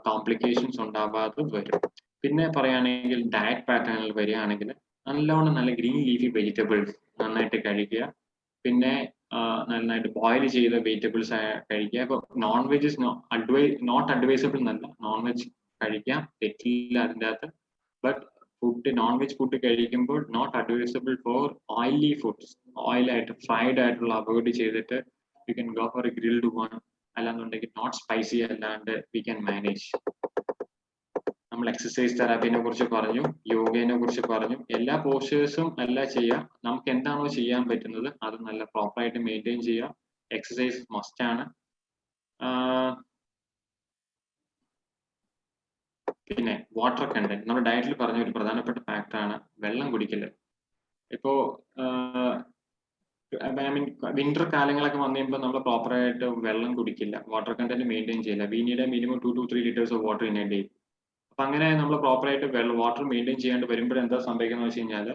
കോംപ്ലിക്കേഷൻസ് ഉണ്ടാവാതെ വരും. പിന്നെ പറയുകയാണെങ്കിൽ ഡയറ്റ് പാറ്റേണിൽ വരികയാണെങ്കിൽ നല്ലോണം നല്ല ഗ്രീൻ ലീഫി വെജിറ്റബിൾസ് നന്നായിട്ട് കഴിക്കുക. പിന്നെ നന്നായിട്ട് ബോയിൽ ചെയ്ത വെജിറ്റബിൾസ് കഴിക്കുക. ഇപ്പൊ നോൺ വെജ് നോട്ട് അഡ്വൈസബിൾ എന്നല്ല, നോൺ വെജ് കഴിക്കാം, തെറ്റില്ല അതിൻ്റെ അകത്ത്. But food non veg food കഴിക്കുമ്പോൾ not advisable for oily foods. ഓയിലായിട്ട് ഫ്രൈഡ് ആയിട്ടുള്ള അവോയ്ഡ് ചെയ്തിട്ട് you can go for a grilled one, അല്ലാന്നുണ്ടെങ്കിൽ നോട്ട് സ്പൈസി അല്ലാണ്ട് വി ക്യാൻ മാനേജ്. നമ്മൾ എക്സസൈസ് തെറാപ്പിനെ കുറിച്ച് പറഞ്ഞു, യോഗയെ കുറിച്ച് പറഞ്ഞു. എല്ലാ പോസ്റ്റേഴ്സും അല്ല ചെയ്യുക, നമുക്ക് എന്താണോ ചെയ്യാൻ പറ്റുന്നത് അത് നല്ല പ്രോപ്പറായിട്ട് മെയിൻറ്റെയിൻ ചെയ്യുക. എക്സസൈസ് മസ്റ്റ് ആണ്. പിന്നെ വാട്ടർ കണ്ടന്റ് നമ്മുടെ ഡയറ്റിൽ പറഞ്ഞ ഒരു പ്രധാനപ്പെട്ട ഫാക്ടറാണ് വെള്ളം കുടിക്കല്. ഇപ്പോ ഐ മീൻ വിന്റർ കാലങ്ങളൊക്കെ വന്നു കഴിയുമ്പോൾ നമ്മൾ പ്രോപ്പറായിട്ട് വെള്ളം കുടിക്കില്ല, വാട്ടർ കണ്ടന്റ് മെയിൻറ്റെയിൻ ചെയ്യില്ല. We need minimum 2 to 3 liters of water in A day. അപ്പൊ അങ്ങനെ നമ്മൾ പ്രോപ്പറായിട്ട് വാട്ടർ മെയിൻറ്റെയിൻ ചെയ്യാണ്ട് വരുമ്പോൾ എന്താ സംഭവിക്കുന്നത് വെച്ച് കഴിഞ്ഞാൽ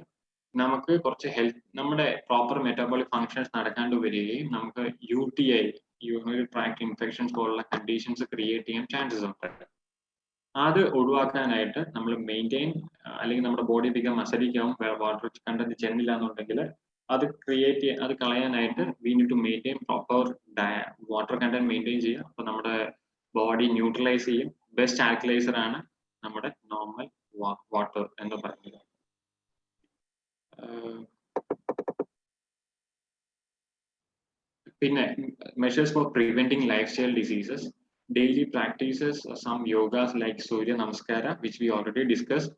നമുക്ക് കുറച്ച് ഹെൽത്ത് നമ്മുടെ പ്രോപ്പർ മെറ്റബോളിക് ഫങ്ഷൻസ് നടക്കാണ്ട് വരികയും നമുക്ക് UTI യൂറിനറി ട്രാക്ട് ഇൻഫെക്ഷൻസ് പോലുള്ള കണ്ടീഷൻസ് ക്രിയേറ്റ് ചെയ്യാൻ ചാൻസസ് ഉണ്ട്. അത് ഒഴിവാക്കാനായിട്ട് നമ്മൾ മെയിൻറ്റെയിൻ അല്ലെങ്കിൽ നമ്മുടെ ബോഡി ബിക്കം അസഡിക്കാവും വാട്ടർ കണ്ടന്റ് ചെന്നില്ല എന്നുണ്ടെങ്കിൽ അത് കളയാനായിട്ട് we need to maintain proper water content maintain ചെയ്യുക. അപ്പൊ നമ്മുടെ ബോഡി ന്യൂട്രലൈസ് ചെയ്യും. ബെസ്റ്റ് ആൽക്കലൈസർ ആണ് നമ്മുടെ നോർമൽ വാട്ടർ എന്ന് പറയുന്നത്. പിന്നെ measures for preventing lifestyle diseases, daily practices, some yogas like Surya Namaskara, which we already discussed.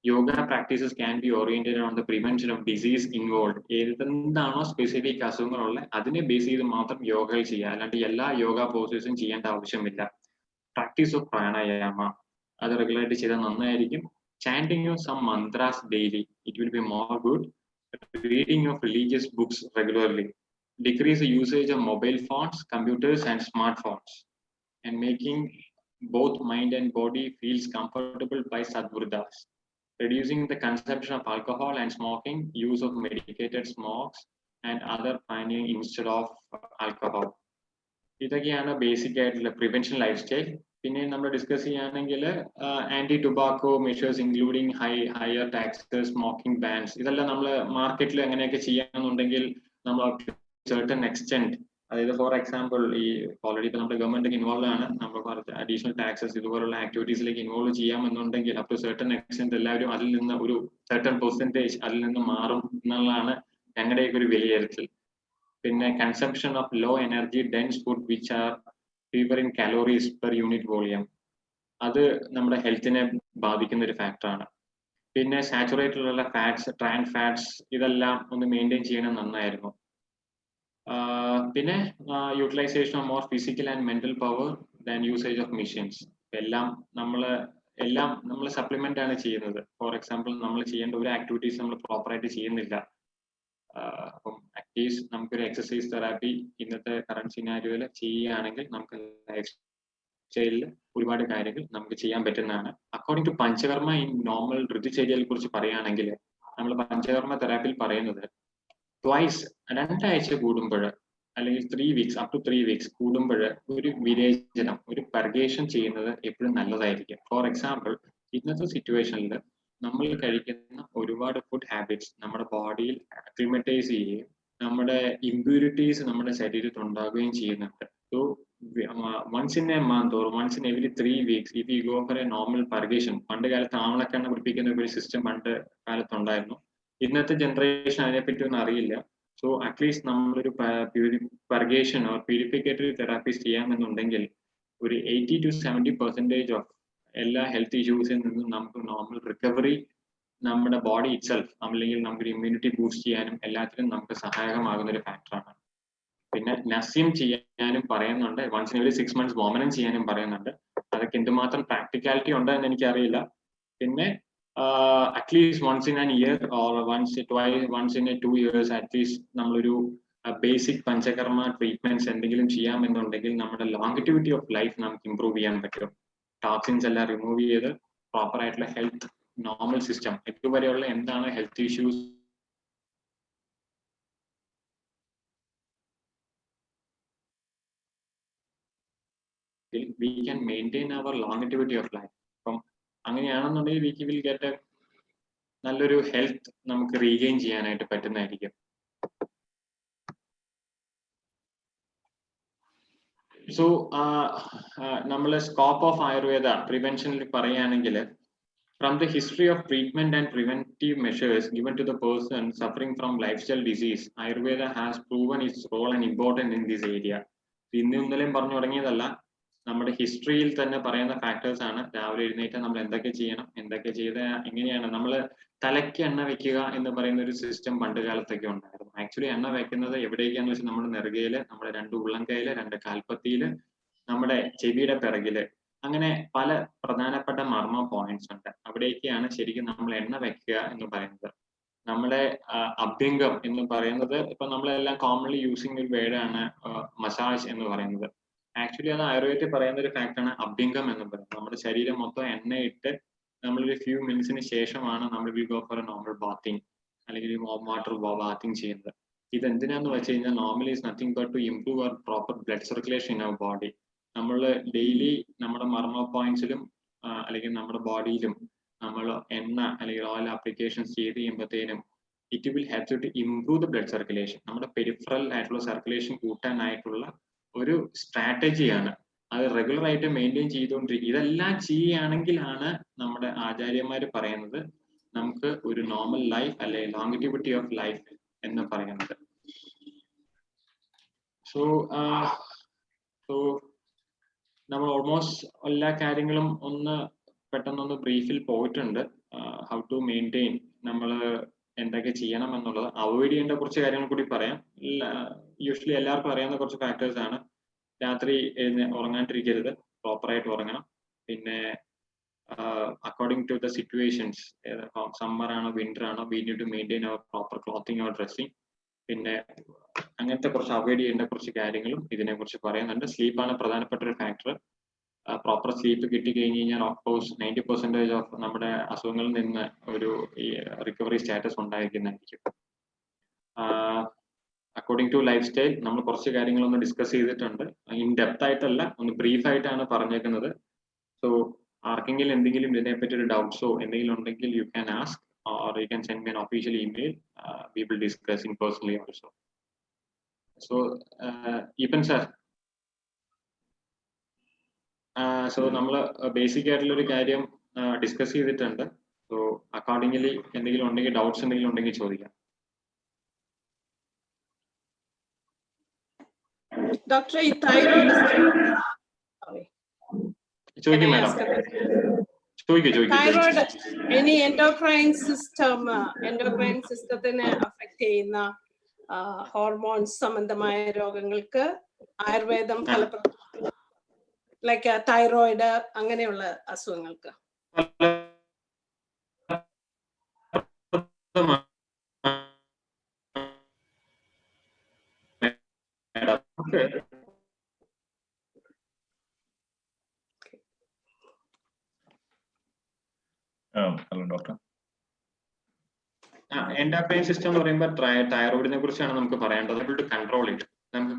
Yoga practices can be oriented on the prevention of disease involved. എന്താണോ specific അസുഖങ്ങളുള്ള അതിനെ base ചെയ്ത് മാത്രം യോഗകൾ ചെയ്യുക, അല്ലാണ്ട് എല്ലാ യോഗ പോസേഴ്സും ചെയ്യേണ്ട ആവശ്യമില്ല. പ്രാക്ടീസ് ഓഫ് പ്രാണായാമ അത് റെഗുലറായിട്ട് ചെയ്താൽ നന്നായിരിക്കും. Chanting of some mantras daily, it will be more good. Reading of religious books regularly. Decrease the usage of mobile phones, computers and smartphones. And making both mind and body feels comfortable by Sadvurdas. Reducing the consumption of alcohol and smoking, use of medicated smokes and other paneling instead of alcohol. ഇതൊക്കെയാണ് basic ആയിട്ടുള്ള prevention lifestyle. പിന്നെ നമ്മൾ discuss ചെയ്യുകയാണെങ്കിൽ anti tobacco measures including higher taxes, smoking bans, ഇതെല്ലാം നമ്മൾ മാർക്കറ്റിൽ എങ്ങനെയൊക്കെ ചെയ്യാന്നുണ്ടെങ്കിൽ നമ്മൾ certain extent, അതായത് ഫോർ എക്സാമ്പിൾ ഈ ഓൾറെഡി ഇപ്പൊ നമ്മുടെ ഗവൺമെന്റ് ഇൻവോൾവ് ആണ്, നമ്മൾ അഡീഷണൽ ടാക്സസ് ഇതുപോലുള്ള ആക്ടിവിറ്റീസിലേക്ക് ഇൻവോൾവ് ചെയ്യാമെന്നുണ്ടെങ്കിൽ അപ് ടു സർട്ടൻ എക്സ്റ്റെന്റ് എല്ലാവരും അതിൽ നിന്ന് ഒരു സർട്ടൻ പെർസെന്റേജ് അതിൽ നിന്ന് മാറും എന്നുള്ളതാണ് ഞങ്ങളുടെയൊക്കെ ഒരു വിലയിരുത്തൽ. പിന്നെ consumption of low energy dense food which are fewer in calories per unit volume, അത് നമ്മുടെ ഹെൽത്തിനെ ബാധിക്കുന്ന ഒരു ഫാക്ടറാണ്. പിന്നെ സാച്ചുറേറ്റഡ് ഫാറ്റ്സ്, ട്രാൻസ് ഫാറ്റ്സ്, ഇതെല്ലാം ഒന്ന് മെയിൻറ്റെയിൻ ചെയ്യണം നന്നായിരുന്നു. പിന്നെ utilization of more physical and mental power than usage of machines. എല്ലാം നമ്മൾ സപ്ലിമെന്റ് ആണ് ചെയ്യുന്നത്. ഫോർ എക്സാമ്പിൾ നമ്മൾ ചെയ്യേണ്ട ഒരു ആക്ടിവിറ്റീസ് നമ്മൾ പ്രോപ്പറായിട്ട് ചെയ്യുന്നില്ല. അപ്പം അറ്റ്ലീസ്റ്റ് നമുക്കൊരു എക്സസൈസ് തെറാപ്പി ഇന്നത്തെ കറണ്ട് സിനാരിയോയിൽ ചെയ്യുകയാണെങ്കിൽ നമുക്ക് ലൈഫ് സ്റ്റൈലിൽ ഒരുപാട് കാര്യങ്ങൾ നമുക്ക് ചെയ്യാൻ പറ്റുന്നതാണ്. According to panchakarma in normal ഋതുചര്യയെ കുറിച്ച് പറയുകയാണെങ്കിൽ നമ്മൾ പഞ്ചകർമ്മ തെറാപ്പിയിൽ പറയുന്നത് ട്വൈസ്, 2 ആഴ്ച കൂടുമ്പോൾ അല്ലെങ്കിൽ 3 weeks അപ് ടു 3 weeks കൂടുമ്പോൾ ഒരു വിരേചനം, ഒരു പർഗേഷൻ ചെയ്യുന്നത് എപ്പോഴും നല്ലതായിരിക്കും. ഫോർ എക്സാമ്പിൾ ഇന്നത്തെ സിറ്റുവേഷനിൽ നമ്മൾ കഴിക്കുന്ന ഒരുപാട് ഫുഡ് ഹാബിറ്റ്സ് നമ്മുടെ ബോഡിയിൽ അക്ലിമറ്റൈസ് ചെയ്യുകയും നമ്മുടെ ഇമ്പ്യൂരിറ്റീസ് നമ്മുടെ ശരീരത്തിൽ ഉണ്ടാകുകയും ചെയ്യുന്നുണ്ട്. So once in a month or once in every 3 weeks if you go for a normal purgation, പണ്ട് കാലത്ത് ആവണക്കെണ്ണ പിടിപ്പിക്കുന്ന ഒരു സിസ്റ്റം പണ്ട് കാലത്തുണ്ടായിരുന്നു. ഇന്നത്തെ ജനറേഷൻ അതിനെപ്പറ്റി ഒന്നും അറിയില്ല. സോ അറ്റ്ലീസ്റ്റ് നമ്മളൊരു പർഗേഷൻ ഓർ പ്യൂരിഫിക്കേറ്ററി തെറാപ്പീസ് ചെയ്യാമെന്നുണ്ടെങ്കിൽ ഒരു 80 to 70% ഓഫ് എല്ലാ ഹെൽത്ത് ഇഷ്യൂസിൽ നിന്നും നമുക്ക് നോർമൽ റിക്കവറി നമ്മുടെ ബോഡി ഇറ്റ്സെൽഫ് അല്ലെങ്കിൽ നമുക്ക് ഇമ്മ്യൂണിറ്റി ബൂസ്റ്റ് ചെയ്യാനും എല്ലാത്തിനും നമുക്ക് സഹായകമാകുന്ന ഒരു ഫാക്ടറാണ്. പിന്നെ നസ്യം ചെയ്യാനും പറയുന്നുണ്ട്. വൺസ് ഇൻ എവറി 6 months വോമനം ചെയ്യാനും പറയുന്നുണ്ട്. അതൊക്കെ എന്തുമാത്രം പ്രാക്ടിക്കാലിറ്റി ഉണ്ട് എന്ന് എനിക്കറിയില്ല. പിന്നെ at least once in an year or once in 2 years at least നമ്മളൊരു ബേസിക് പഞ്ചകർമ്മ ട്രീറ്റ്മെന്റ്സ് എന്തെങ്കിലും ചെയ്യാമെന്നുണ്ടെങ്കിൽ നമ്മുടെ ലോങ്ങിറ്റിവിറ്റി ഓഫ് ലൈഫ് നമുക്ക് ഇംപ്രൂവ് ചെയ്യാൻ പറ്റും. ടോക്സിൻസ് എല്ലാം റിമൂവ് ചെയ്ത് പ്രോപ്പർ ആയിട്ടുള്ള ഹെൽത്ത് നോർമൽ സിസ്റ്റം ഇതുവരെയുള്ള എന്താണ് health issues we can maintain our longevity of life. അപ്പം അങ്ങനെയാണെന്നുണ്ടെങ്കിൽ we will get a നല്ലൊരു ഹെൽത്ത് നമുക്ക് റീഗെയിൻ ചെയ്യാനായിട്ട് പറ്റുന്നതായിരിക്കും. സോ നമ്മളെ സ്കോപ്പ് ഓഫ് ആയുർവേദ പ്രിവെൻഷനിൽ പറയുകയാണെങ്കിൽ from the history of treatment and preventive measures given to the person suffering from lifestyle disease, Ayurveda has proven its role and importance in this area. ഇന്നലെയും പറഞ്ഞു തുടങ്ങിയതല്ല, നമ്മുടെ ഹിസ്റ്ററിയിൽ തന്നെ പറയുന്ന ഫാക്ടേഴ്സ് ആണ്. രാവിലെ എഴുന്നേറ്റ് നമ്മൾ എന്തൊക്കെ ചെയ്യണം, എന്തൊക്കെ ചെയ്ത് എങ്ങനെയാണ് നമ്മൾ തലയ്ക്ക് എണ്ണ വെക്കുക എന്ന് പറയുന്ന ഒരു സിസ്റ്റം പണ്ട് കാലത്തൊക്കെ ഉണ്ടായിരുന്നു. ആക്ച്വലി എണ്ണ വെക്കുന്നത് എവിടേക്കാന്ന് വെച്ചാൽ നമ്മുടെ നെറുകയില്, നമ്മുടെ 2 ഉള്ളംകൈയില്, 2 കാൽപ്പത്തിയില്, നമ്മുടെ ചെവിയുടെ പിറകില്, അങ്ങനെ പല പ്രധാനപ്പെട്ട മർമ്മ പോയിന്റ്സ് ഉണ്ട്. അവിടേക്കാണ് ശരിക്കും നമ്മൾ എണ്ണ വെക്കുക എന്ന് പറയുന്നത്. നമ്മുടെ അഭ്യംഗം എന്ന് പറയുന്നത് ഇപ്പൊ നമ്മളെല്ലാം കോമൺലി യൂസിങ് ഒരു വേർഡാണ് മസാജ് എന്ന് പറയുന്നത്. ആക്ച്വലി അത് ആയുർവേദത്തിൽ പറയുന്ന ഒരു ഫാക്ടാണ് അഭ്യംഗം എന്ന് പറയുന്നത്. നമ്മുടെ ശരീരം മൊത്തം എണ്ണയിട്ട് നമ്മളൊരു ഫ്യൂ മിനിറ്റ്സിന് ശേഷമാണ് നമ്മൾ will go for a normal bathing അല്ലെങ്കിൽ വാം വാട്ടർ ബാത്തിങ് ചെയ്യുന്നത്. ഇത് എന്തിനാന്ന് വെച്ച് കഴിഞ്ഞാൽ normally is nothing but to improve our proper blood circulation in our body. നമ്മൾ ഡെയിലി നമ്മുടെ മർമ്മ പോയിന്റ്സിലും അല്ലെങ്കിൽ നമ്മുടെ ബോഡിയിലും നമ്മൾ എണ്ണ അല്ലെങ്കിൽ ഓയിൽ ആപ്ലിക്കേഷൻസ് ചെയ്ത് കഴിയുമ്പോഴത്തേനും it will help to improve the blood circulation. നമ്മുടെ പെരിഫറൽ ആയിട്ടുള്ള സർക്കുലേഷൻ കൂട്ടാനായിട്ടുള്ള ഒരു സ്ട്രാറ്റജിയാണ്. അത് റെഗുലർ ആയിട്ട് മെയിൻറ്റെയിൻ ചെയ്തുകൊണ്ടിരിക്കുക. ഇതെല്ലാം ചെയ്യുകയാണെങ്കിലാണ് നമ്മുടെ ആചാര്യന്മാർ പറയുന്നത് നമുക്ക് ഒരു നോർമൽ ലൈഫ് അല്ലെങ്കിൽ ലോങ്ങിറ്റിവിറ്റി ഓഫ് ലൈഫ് എന്ന് പറയുന്നത്. സോ നമ്മൾ ഓൾമോസ്റ്റ് എല്ലാ കാര്യങ്ങളും പെട്ടെന്നൊന്ന് ബ്രീഫിൽ പോയിട്ടുണ്ട്. ഹൗ ടു മെയിൻറ്റെയിൻ നമ്മൾ എന്തൊക്കെ ചെയ്യണം എന്നുള്ളത്. അവോയ്ഡ് ചെയ്യേണ്ട കുറച്ച് കാര്യങ്ങൾ കൂടി പറയാം. യൂഷ്വലി എല്ലാവർക്കും അറിയാവുന്ന കുറച്ച് ഫാക്ടേഴ്സ് ആണ്. രാത്രി ഉറങ്ങാണ്ടിരിക്കരുത്, പ്രോപ്പറായിട്ട് ഉറങ്ങണം. പിന്നെ according to the situations, summer ആണോ വിന്റർ ആണോ, we need to maintain our proper clothing or dressing. പിന്നെ അങ്ങനത്തെ കുറച്ച് അവോയ്ഡ് ചെയ്യേണ്ട കുറച്ച് കാര്യങ്ങളും ഇതിനെ കുറിച്ച് പറയുന്നുണ്ട്. സ്ലീപ്പാണ് പ്രധാനപ്പെട്ട ഒരു ഫാക്ടർ. പ്രോപ്പർ സ്ലീപ്പ് കിട്ടിക്കഴിഞ്ഞ് കഴിഞ്ഞാൽ ഓഫ്കോഴ്സ് 90% ഓഫ് നമ്മുടെ അസുഖങ്ങളിൽ നിന്ന് ഒരു റിക്കവറി സ്റ്റാറ്റസ് ഉണ്ടായിരിക്കുന്നതായിരിക്കും. അക്കോർഡിംഗ് ടു ലൈഫ് സ്റ്റൈൽ നമ്മൾ കുറച്ച് കാര്യങ്ങളൊന്ന് ഡിസ്കസ് ചെയ്തിട്ടുണ്ട്. ഇൻ ഡെപ്ത് ആയിട്ടല്ല, ഒന്ന് ബ്രീഫ് ആയിട്ടാണ് പറഞ്ഞേക്കുന്നത്. സോ ആർക്കെങ്കിലും എന്തെങ്കിലും ഇതിനെപ്പറ്റി ഒരു ഡൗട്ട്സോ എന്തെങ്കിലും ഉണ്ടെങ്കിൽ you can ask or you can send me an official email. We will discuss in personally also. So Epan sir, so നമ്മൾ ബേസിക് ആയിട്ടുള്ള ഒരു കാര്യം ഡിസ്കസ് ചെയ്തിട്ടുണ്ട്. സോ അക്കോർഡിംഗ്ലി എന്തെങ്കിലും ഉണ്ടെങ്കിൽ ഡൗട്ട്സ് എന്തെങ്കിലും ഉണ്ടെങ്കിൽ ചോദിക്കാം. ഡോക്ടർ, ഈ തൈറോയ്ഡ് ചോദിക്കും മാഡം, തൈറോയ്ഡ് ഇനി എൻഡോക്രൈൻ സിസ്റ്റത്തിനെ അഫക്ട് ചെയ്യുന്ന ഹോർമോൺസ് സംബന്ധമായ രോഗങ്ങൾക്ക് ആയുർവേദം ഫലപ്രദമാണ്. ലൈക്ക് തൈറോയിഡ് അങ്ങനെയുള്ള അസുഖങ്ങൾക്ക്. Hello doctor. എൻഡോക്രൈൻ സിസ്റ്റം എന്ന് പറയുമ്പോൾ തൈറോയിഡിനെ കുറിച്ചാണ് നമുക്ക് പറയേണ്ടത്. To control it. നമുക്ക്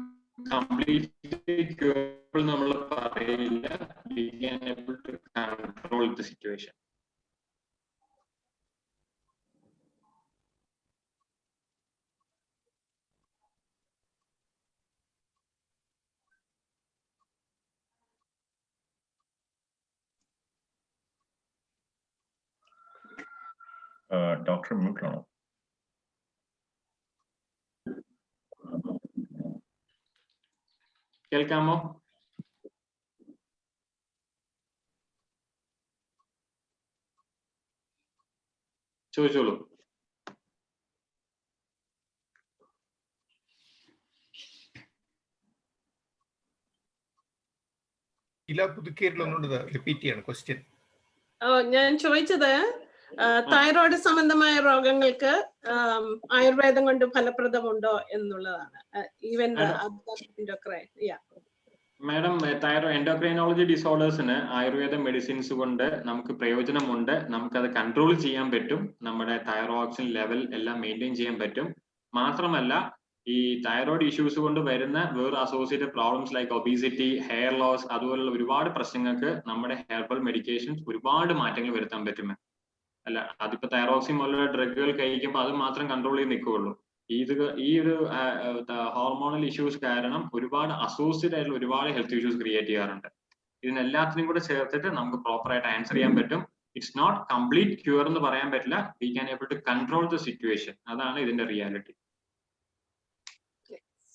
കംപ്ലീറ്റ്ലി നമ്മൾ പറയില്ല. We can able to control the situation. Doctor മ്യൂട്ടിലാണോ? കേൾക്കാമോ? ചോദിച്ചോളൂ. ഷീല പുതുക്കേരിൽ ഒന്നുകൂടെ റിപ്പീറ്റ് ചെയ്യണം ക്വസ്റ്റ്യൻ. ഞാൻ ചോദിച്ചത് തൈറോയ്ഡ് സംബന്ധമായ രോഗങ്ങൾക്ക് ആയുർവേദം കൊണ്ട് ഫലപ്രദമുണ്ടോ എന്നുള്ളതാണ്. ഈവൻ മാഡം, എൻഡോക്രൈനോളജി ഡിസോർഡേഴ്സിന് ആയുർവേദ മെഡിസിൻസ് കൊണ്ട് നമുക്ക് പ്രയോജനമുണ്ട്. നമുക്കത് കൺട്രോൾ ചെയ്യാൻ പറ്റും. നമ്മുടെ തൈറോക്സിൻ ലെവൽ എല്ലാം മെയിൻറ്റെയിൻ ചെയ്യാൻ പറ്റും. മാത്രമല്ല, ഈ തൈറോയ്ഡ് ഇഷ്യൂസ് കൊണ്ട് വരുന്ന വേറെ associated problems like obesity, hair loss, അതുപോലുള്ള ഒരുപാട് പ്രശ്നങ്ങൾക്ക് നമ്മുടെ ഹെർബൽ മെഡിക്കേഷൻസ് ഒരുപാട് മാറ്റങ്ങൾ വരുത്താൻ പറ്റും. അല്ല, അതിപ്പോ തൈറോക്സിൻ പോലുള്ള ഡ്രഗുകൾ കഴിക്കുമ്പോൾ അത് മാത്രം കൺട്രോൾ ചെയ്ത് നിൽക്കുകയുള്ളൂ. ഈ ഒരു ഹോർമോണൽ ഇഷ്യൂസ് കാരണം ഒരുപാട് അസോസിയേറ്റ് ആയിട്ടുള്ള ഒരുപാട് ഹെൽത്ത് ഇഷ്യൂസ് ക്രിയേറ്റ് ചെയ്യാറുണ്ട്. ഇതിനെല്ലാത്തിനും കൂടെ ചേർത്തിട്ട് നമുക്ക് പ്രോപ്പർ ആയിട്ട് ആൻസർ ചെയ്യാൻ പറ്റും. ഇറ്റ്സ് നോട്ട് കംപ്ലീറ്റ് ക്യൂർ എന്ന് പറയാൻ പറ്റില്ല. We can able to control the situation. അതാണ് ഇതിന്റെ റിയാലിറ്റി.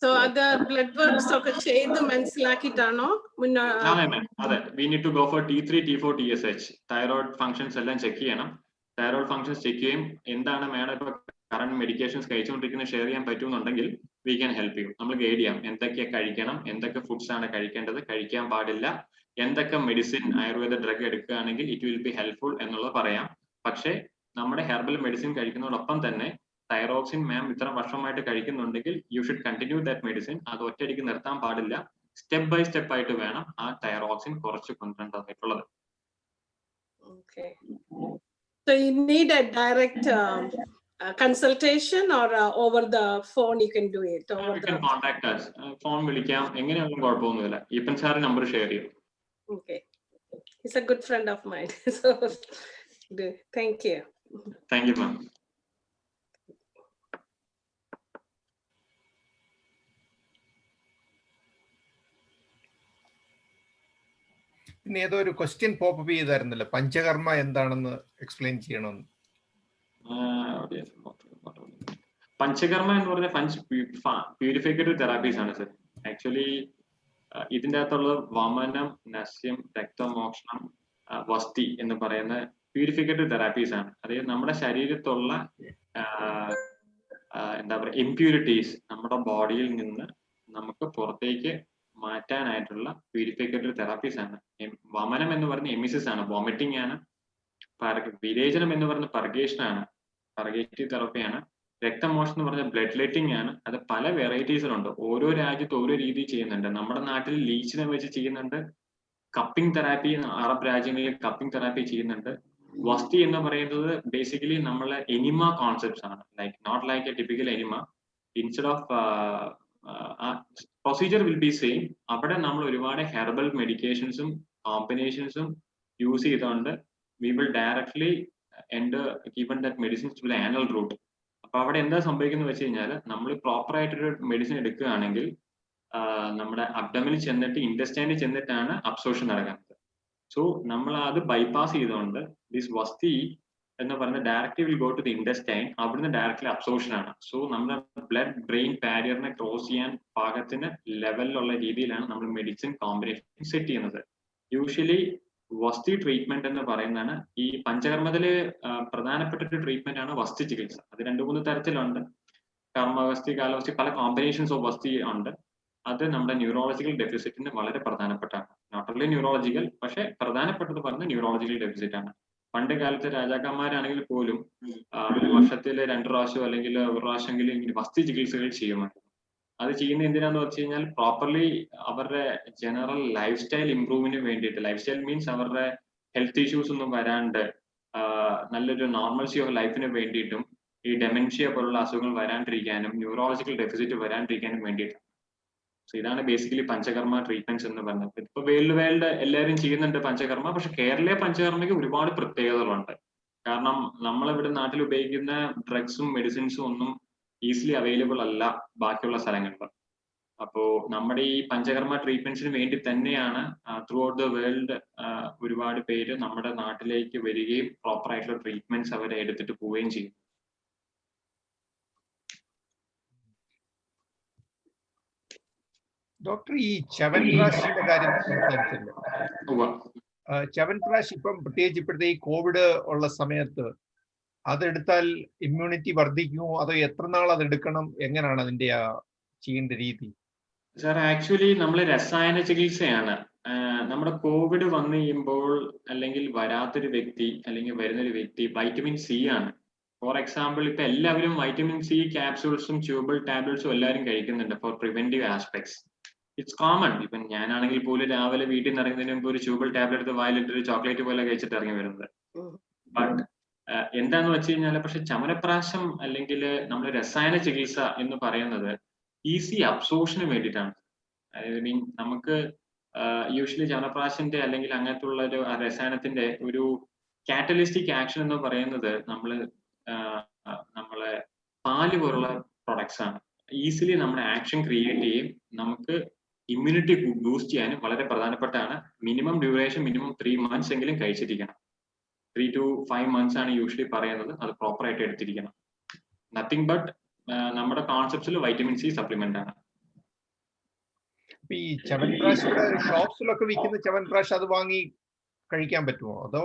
സോ അത് ബ്ലഡ് വർക്ക്സ് ഒക്കെ ചെയ്ത് മനസ്സിലാക്കിയിട്ടാണോ? അതെ, we need to go for T3, T4, TSH thyroid functions എല്ലാം ചെക്ക് ചെയ്യണം. തൈറോയ്ഡ് ഫംഗ്ഷൻസ് ചെക്ക് ചെയ്യും. എന്താണ് മാഡം ഇപ്പൊ കറണ്ട് മെഡിക്കേഷൻസ് കഴിച്ചുകൊണ്ടിരിക്കുന്നത് ഷെയർ ചെയ്യാൻ പറ്റുമെന്നുണ്ടെങ്കിൽ വി ക്യാൻ ഹെൽപ്പ് യു. നമ്മൾ ഗൈഡ് ചെയ്യാം എന്തൊക്കെ കഴിക്കണം, എന്തൊക്കെ ഫുഡ്സ് ആണ് കഴിക്കേണ്ടത്, കഴിക്കാൻ പാടില്ല, എന്തൊക്കെ മെഡിസിൻ ആയുർവേദ ഡ്രഗ് എടുക്കുകയാണെങ്കിൽ ഇറ്റ് വിൽ ബി ഹെൽപ്ഫുൾ എന്നുള്ളത് പറയാം. പക്ഷേ നമ്മുടെ ഹെർബൽ മെഡിസിൻ കഴിക്കുന്നതോടൊപ്പം തന്നെ തൈറോക്സിൻ മാം ഇത്ര വർഷമായിട്ട് കഴിക്കുന്നുണ്ടെങ്കിൽ you should continue that medicine. അത് ഒറ്റയടിക്ക് നിർത്താൻ പാടില്ല. സ്റ്റെപ്പ് ബൈ സ്റ്റെപ്പ് ആയിട്ട് വേണം ആ തൈറോക്സിൻ കുറച്ച് കൊണ്ടുവരേണ്ടതായിട്ടുള്ളത്. Okay. So you need a direct consultation or over the phone you can do it? You can contact us. Phone വിളിക്കാം, എങ്ങനെയാണെങ്കിലും കുഴപ്പമൊന്നുമില്ല. ഈപ്പൻ സാർ നമ്പർ ഷെയർ ചെയ്യും. Okay. He's a good friend of mine. So thank you. Thank you, ma'am. പിന്നെ ഏതോ ഒരു question pop ചെയ്തായിരുന്നല്ലോ, panchakarma എന്താണെന്ന് explain ചെയ്യണമെന്ന്. പഞ്ചകർമ്മ എന്ന് പറഞ്ഞ പ്യൂരിഫിക്കേറ്ററി തെറാപ്പീസ് ആണ് സർ. ആക്ച്വലി ഇതിൻ്റെ അകത്തുള്ളത് വമനം, നസ്യം, രക്തമോക്ഷണം, വസ്തി എന്ന് പറയുന്ന പ്യൂരിഫിക്കേറ്ററി തെറാപ്പീസ് ആണ്. അതായത് നമ്മുടെ ശരീരത്തുള്ള എന്താ പറയുക ഇംപ്യൂരിറ്റീസ് നമ്മുടെ ബോഡിയിൽ നിന്ന് നമുക്ക് പുറത്തേക്ക് മാറ്റാനായിട്ടുള്ള പ്യൂരിഫിക്കേറ്ററി തെറാപ്പീസ് ആണ്. വമനം എന്ന് പറഞ്ഞ എമിസിസ് ആണ്, വോമിറ്റിംഗ് ആണ്. വിരേചനം എന്ന് പറഞ്ഞ പർഗേഷൻ ആണ്, പർഗേറ്റീവ് തെറാപ്പിയാണ്. രക്തമോഷണം എന്ന് പറഞ്ഞ ബ്ലഡ് ലെറ്റിംഗ് ആണ്. അത് പല വെറൈറ്റീസിലുണ്ട്. ഓരോ രാജ്യത്ത് ഓരോ രീതി ചെയ്യുന്നുണ്ട്. നമ്മുടെ നാട്ടിൽ ലീച്ചിനെ വെച്ച് ചെയ്യുന്നുണ്ട്. കപ്പിംഗ് തെറാപ്പി അറബ് രാജ്യങ്ങളിൽ കപ്പിംഗ് തെറാപ്പി ചെയ്യുന്നുണ്ട്. വസ്തി എന്ന് പറയുന്നത് ബേസിക്കലി നമ്മളെ എനിമ കോൺസെപ്റ്റ്സ് ആണ്. Like not like a typical enema. Instead of procedure will be same. അവിടെ നമ്മൾ ഒരുപാട് ഹെർബൽ മെഡിക്കേഷൻസും കോമ്പിനേഷൻസും യൂസ് ചെയ്തുകൊണ്ട് we will directly and given that medicines to the anal route. അപ്പൊ അവിടെ എന്താ സംഭവിക്കുന്നത് വെച്ച് കഴിഞ്ഞാൽ നമ്മൾ പ്രോപ്പർ ആയിട്ടൊരു മെഡിസിൻ എടുക്കുകയാണെങ്കിൽ നമ്മുടെ അബ്ഡമിനിൽ ചെന്നിട്ട് ഇൻഡസ്റ്റൈനിൽ ചെന്നിട്ടാണ് അബ്സോർഷൻ നടക്കുന്നത്. സോ നമ്മൾ അത് ബൈപ്പാസ് ചെയ്തുകൊണ്ട് ദിസ് വസ്തി എന്ന് പറഞ്ഞ directly will go to the intestine. അവിടുന്ന് ഡയറക്റ്റ്ലി അബ്സോർഷൻ ആണ്. സോ നമ്മുടെ ബ്ലഡ് ബ്രെയിൻ ബാരിയറിനെ ക്രോസ് ചെയ്യാൻ പാകത്തിന് ലെവലിലുള്ള രീതിയിലാണ് നമ്മൾ മെഡിസിൻ കോമ്പിനേഷൻ സെറ്റ് ചെയ്യുന്നത്. യൂഷ്വലി വസ്തി ട്രീറ്റ്മെന്റ് എന്ന് പറയുന്നതാണ് ഈ പഞ്ചകർമ്മത്തില് പ്രധാനപ്പെട്ട ഒരു ട്രീറ്റ്മെന്റ് ആണ് വസ്തി ചികിത്സ. അത് 2-3 തരത്തിലുണ്ട്. കർമ്മവസ്തി, കാലവസ്തി, പല കോമ്പിനേഷൻസ് ഓഫ് വസ്തി ഉണ്ട്. അത് നമ്മുടെ ന്യൂറോളജിക്കൽ ഡെഫിസിറ്റിന് വളരെ പ്രധാനപ്പെട്ടാണ്. നോട്ട് ഓൺലി ന്യൂറോളജിക്കൽ, പക്ഷെ പ്രധാനപ്പെട്ടത് പറഞ്ഞ ന്യൂറോളജിക്കൽ ഡെഫിസിറ്റ് ആണ്. പണ്ട് കാലത്ത് രാജാക്കന്മാരാണെങ്കിൽ പോലും ഒരു വർഷത്തിൽ 2 പ്രാവശ്യം അല്ലെങ്കിൽ 1 പ്രാവശ്യമെങ്കിലും ഇങ്ങനെ വസ്തി ചികിത്സകൾ ചെയ്യുമായിരുന്നു. അത് ചെയ്യുന്ന എന്തിനാന്ന് വെച്ച് കഴിഞ്ഞാൽ പ്രോപ്പർലി അവരുടെ ജനറൽ ലൈഫ് സ്റ്റൈൽ ഇംപ്രൂവിന് വേണ്ടിയിട്ട്. ലൈഫ് സ്റ്റൈൽ മീൻസ് അവരുടെ ഹെൽത്ത് ഇഷ്യൂസ് ഒന്നും വരാണ്ട് നല്ലൊരു നോർമൽസി ഓഫ് ലൈഫിന് വേണ്ടിയിട്ടും ഈ ഡെമെൻഷ്യ പോലുള്ള അസുഖങ്ങൾ വരാണ്ടിരിക്കാനും ന്യൂറോളജിക്കൽ ഡെഫിസിറ്റ് വരാണ്ടിരിക്കാനും വേണ്ടിയിട്ടാണ്. സോ ഇതാണ് ബേസിക്കലി പഞ്ചകർമ്മ ട്രീറ്റ്മെന്റ്സ് എന്ന് പറഞ്ഞത്. ഇപ്പൊ വേൾഡ് എല്ലാവരും ചെയ്യുന്നുണ്ട് പഞ്ചകർമ്മ. പക്ഷെ കേരളീയ പഞ്ചകർമ്മയ്ക്ക് ഒരുപാട് പ്രത്യേകതകളുണ്ട്. കാരണം നമ്മളിവിടെ നാട്ടിൽ ഉപയോഗിക്കുന്ന ഡ്രഗ്സും മെഡിസിൻസും ഒന്നും ഈസിലി അവൈലബിൾ അല്ല ബാക്കിയുള്ള സ്ഥലങ്ങളിൽ. അപ്പോ നമ്മുടെ ഈ പഞ്ചകർമ്മ ട്രീറ്റ്മെന്റ്സിന് വേണ്ടി തന്നെയാണ് ത്രൂ ഔട്ട് ദ വേൾഡ് ഒരുപാട് പേര് നമ്മുടെ നാട്ടിലേക്ക് വരികയും പ്രോപ്പർ ആയിട്ടുള്ള ട്രീറ്റ്മെന്റ്സ് അവരെ എടുത്തിട്ട് പോവുകയും ചെയ്യും. ഡോക്ടർ, ഈ ചവൻപ്രാശിയുടെ കാര്യം സംസാരിച്ചല്ലോ. ചവൻപ്രാശ് ഇപ്പം പ്രത്യേകിച്ച് ഇപ്പോഴത്തെ ഈ കോവിഡ് ഉള്ള സമയത്ത് അതെടുത്താൽ ഇമ്മ്യൂണിറ്റി വർദ്ധിക്കുമോ, അതോ എത്ര നാൾ അതെടുക്കണം, എങ്ങനെയാണ് അതിന്റെ ചെയ്യേണ്ട രീതി? സാർ ആക്ച്വലി നമ്മൾ രസായന ചികിത്സയാണ്. നമ്മുടെ കോവിഡ് വന്നു കഴിയുമ്പോൾ അല്ലെങ്കിൽ വരാത്തൊരു വ്യക്തി അല്ലെങ്കിൽ വരുന്നൊരു വ്യക്തി വൈറ്റമിൻ സി ആണ്. ഫോർ എക്സാമ്പിൾ ഇപ്പൊ എല്ലാവരും വൈറ്റമിൻ സി ക്യാപ്സൂൾസും ട്യൂബിൾ ടാബ്ലറ്റ്സും എല്ലാവരും കഴിക്കുന്നുണ്ട് for preventive aspects. It's common. ഇപ്പം ഞാനാണെങ്കിൽ പോലും രാവിലെ വീട്ടിൽ നിന്ന് ഇറങ്ങുന്നതിന് മുമ്പ് ഒരു ട്യൂബിൾ ടാബ്ലറ്റ് എടുത്ത് വായിലിട്ട് ഒരു ചോക്ലേറ്റ് പോലെ കഴിച്ചിട്ട് ഇറങ്ങി വരുന്നത്. ബട്ട് എന്താന്ന് വെച്ച് കഴിഞ്ഞാൽ പക്ഷെ ചമനപ്രാശം അല്ലെങ്കിൽ നമ്മൾ രസായന ചികിത്സ എന്ന് പറയുന്നത് ഈസി അബ്സോർഷന് വേണ്ടിയിട്ടാണ്. അതായത് മീൻ നമുക്ക് യൂഷ്വലി ചവനപ്രാശിന്റെ അല്ലെങ്കിൽ അങ്ങനത്തെ ഉള്ള ഒരു രസായനത്തിന്റെ ഒരു കാറ്റലിസ്റ്റിക് ആക്ഷൻ എന്ന് പറയുന്നത് നമ്മളെ പാല് പോലുള്ള പ്രൊഡക്ട്സ് ആണ്. ഈസിലി നമ്മുടെ ആക്ഷൻ ക്രിയേറ്റ് ചെയ്യും, നമുക്ക് ഇമ്മ്യൂണിറ്റി ബൂസ്റ്റ് ചെയ്യാനും വളരെ പ്രധാനപ്പെട്ടാണ്. മിനിമം ഡ്യൂറേഷൻ മിനിമം 3 months എങ്കിലും കഴിച്ചിരിക്കണം. 3 to 5 months ആണ് യൂഷ്വലി പറയുന്നത്. അത് പ്രോപ്പർ ആയിട്ട് എടുത്തിരിക്കണം. നത്തിങ് ബട്ട് നമ്മുടെ കോൺസെപ്റ്റ്സിൽ വൈറ്റമിൻ സി സപ്ലിമെന്റ് ആണ്. ഈ ചവൻപ്രാശ് ഇവിടെ ഷോപ്സിലൊക്കെ വിൽക്കുന്ന ചവൻപ്രാശ് അത് വാങ്ങി കഴിക്കാൻ പറ്റുമോ? അതോ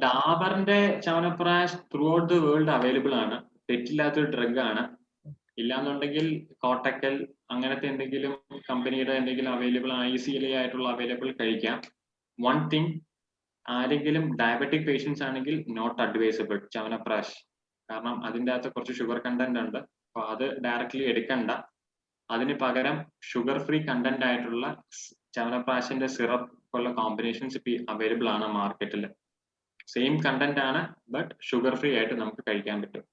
ഡാബറിന്റെ chyawanprash throughout the world available ആണ്. തെറ്റില്ലാത്തൊരു ഡ്രഗ് ആണ്. ഇല്ലാന്നുണ്ടെങ്കിൽ കോട്ടക്കൽ അങ്ങനത്തെ എന്തെങ്കിലും കമ്പനിയുടെ എന്തെങ്കിലും അവൈലബിൾ ഈസിലി ആയിട്ടുള്ള അവൈലബിൾ കഴിക്കാം. വൺ തിങ്, ആരെങ്കിലും ഡയബറ്റിക് പേഷ്യൻസ് ആണെങ്കിൽ നോട്ട് അഡ്വൈസബിൾ ചവനപ്രാശ്. കാരണം അതിൻ്റെ അകത്ത് കുറച്ച് ഷുഗർ കണ്ടന്റ് ഉണ്ട്. അപ്പൊ അത് ഡയറക്ട്ലി എടുക്കണ്ട. അതിന് പകരം ഷുഗർ ഫ്രീ കണ്ടന്റ് ആയിട്ടുള്ള ചവനപ്രാശിന്റെ സിറപ്പ് പോലുള്ള കോമ്പിനേഷൻസ് ഇപ്പൊ അവൈലബിൾ ആണ് മാർക്കറ്റിൽ. സെയിം കണ്ടന്റ് ആണ്, ബട്ട് ഷുഗർ ഫ്രീ ആയിട്ട് നമുക്ക് കഴിക്കാൻ പറ്റും.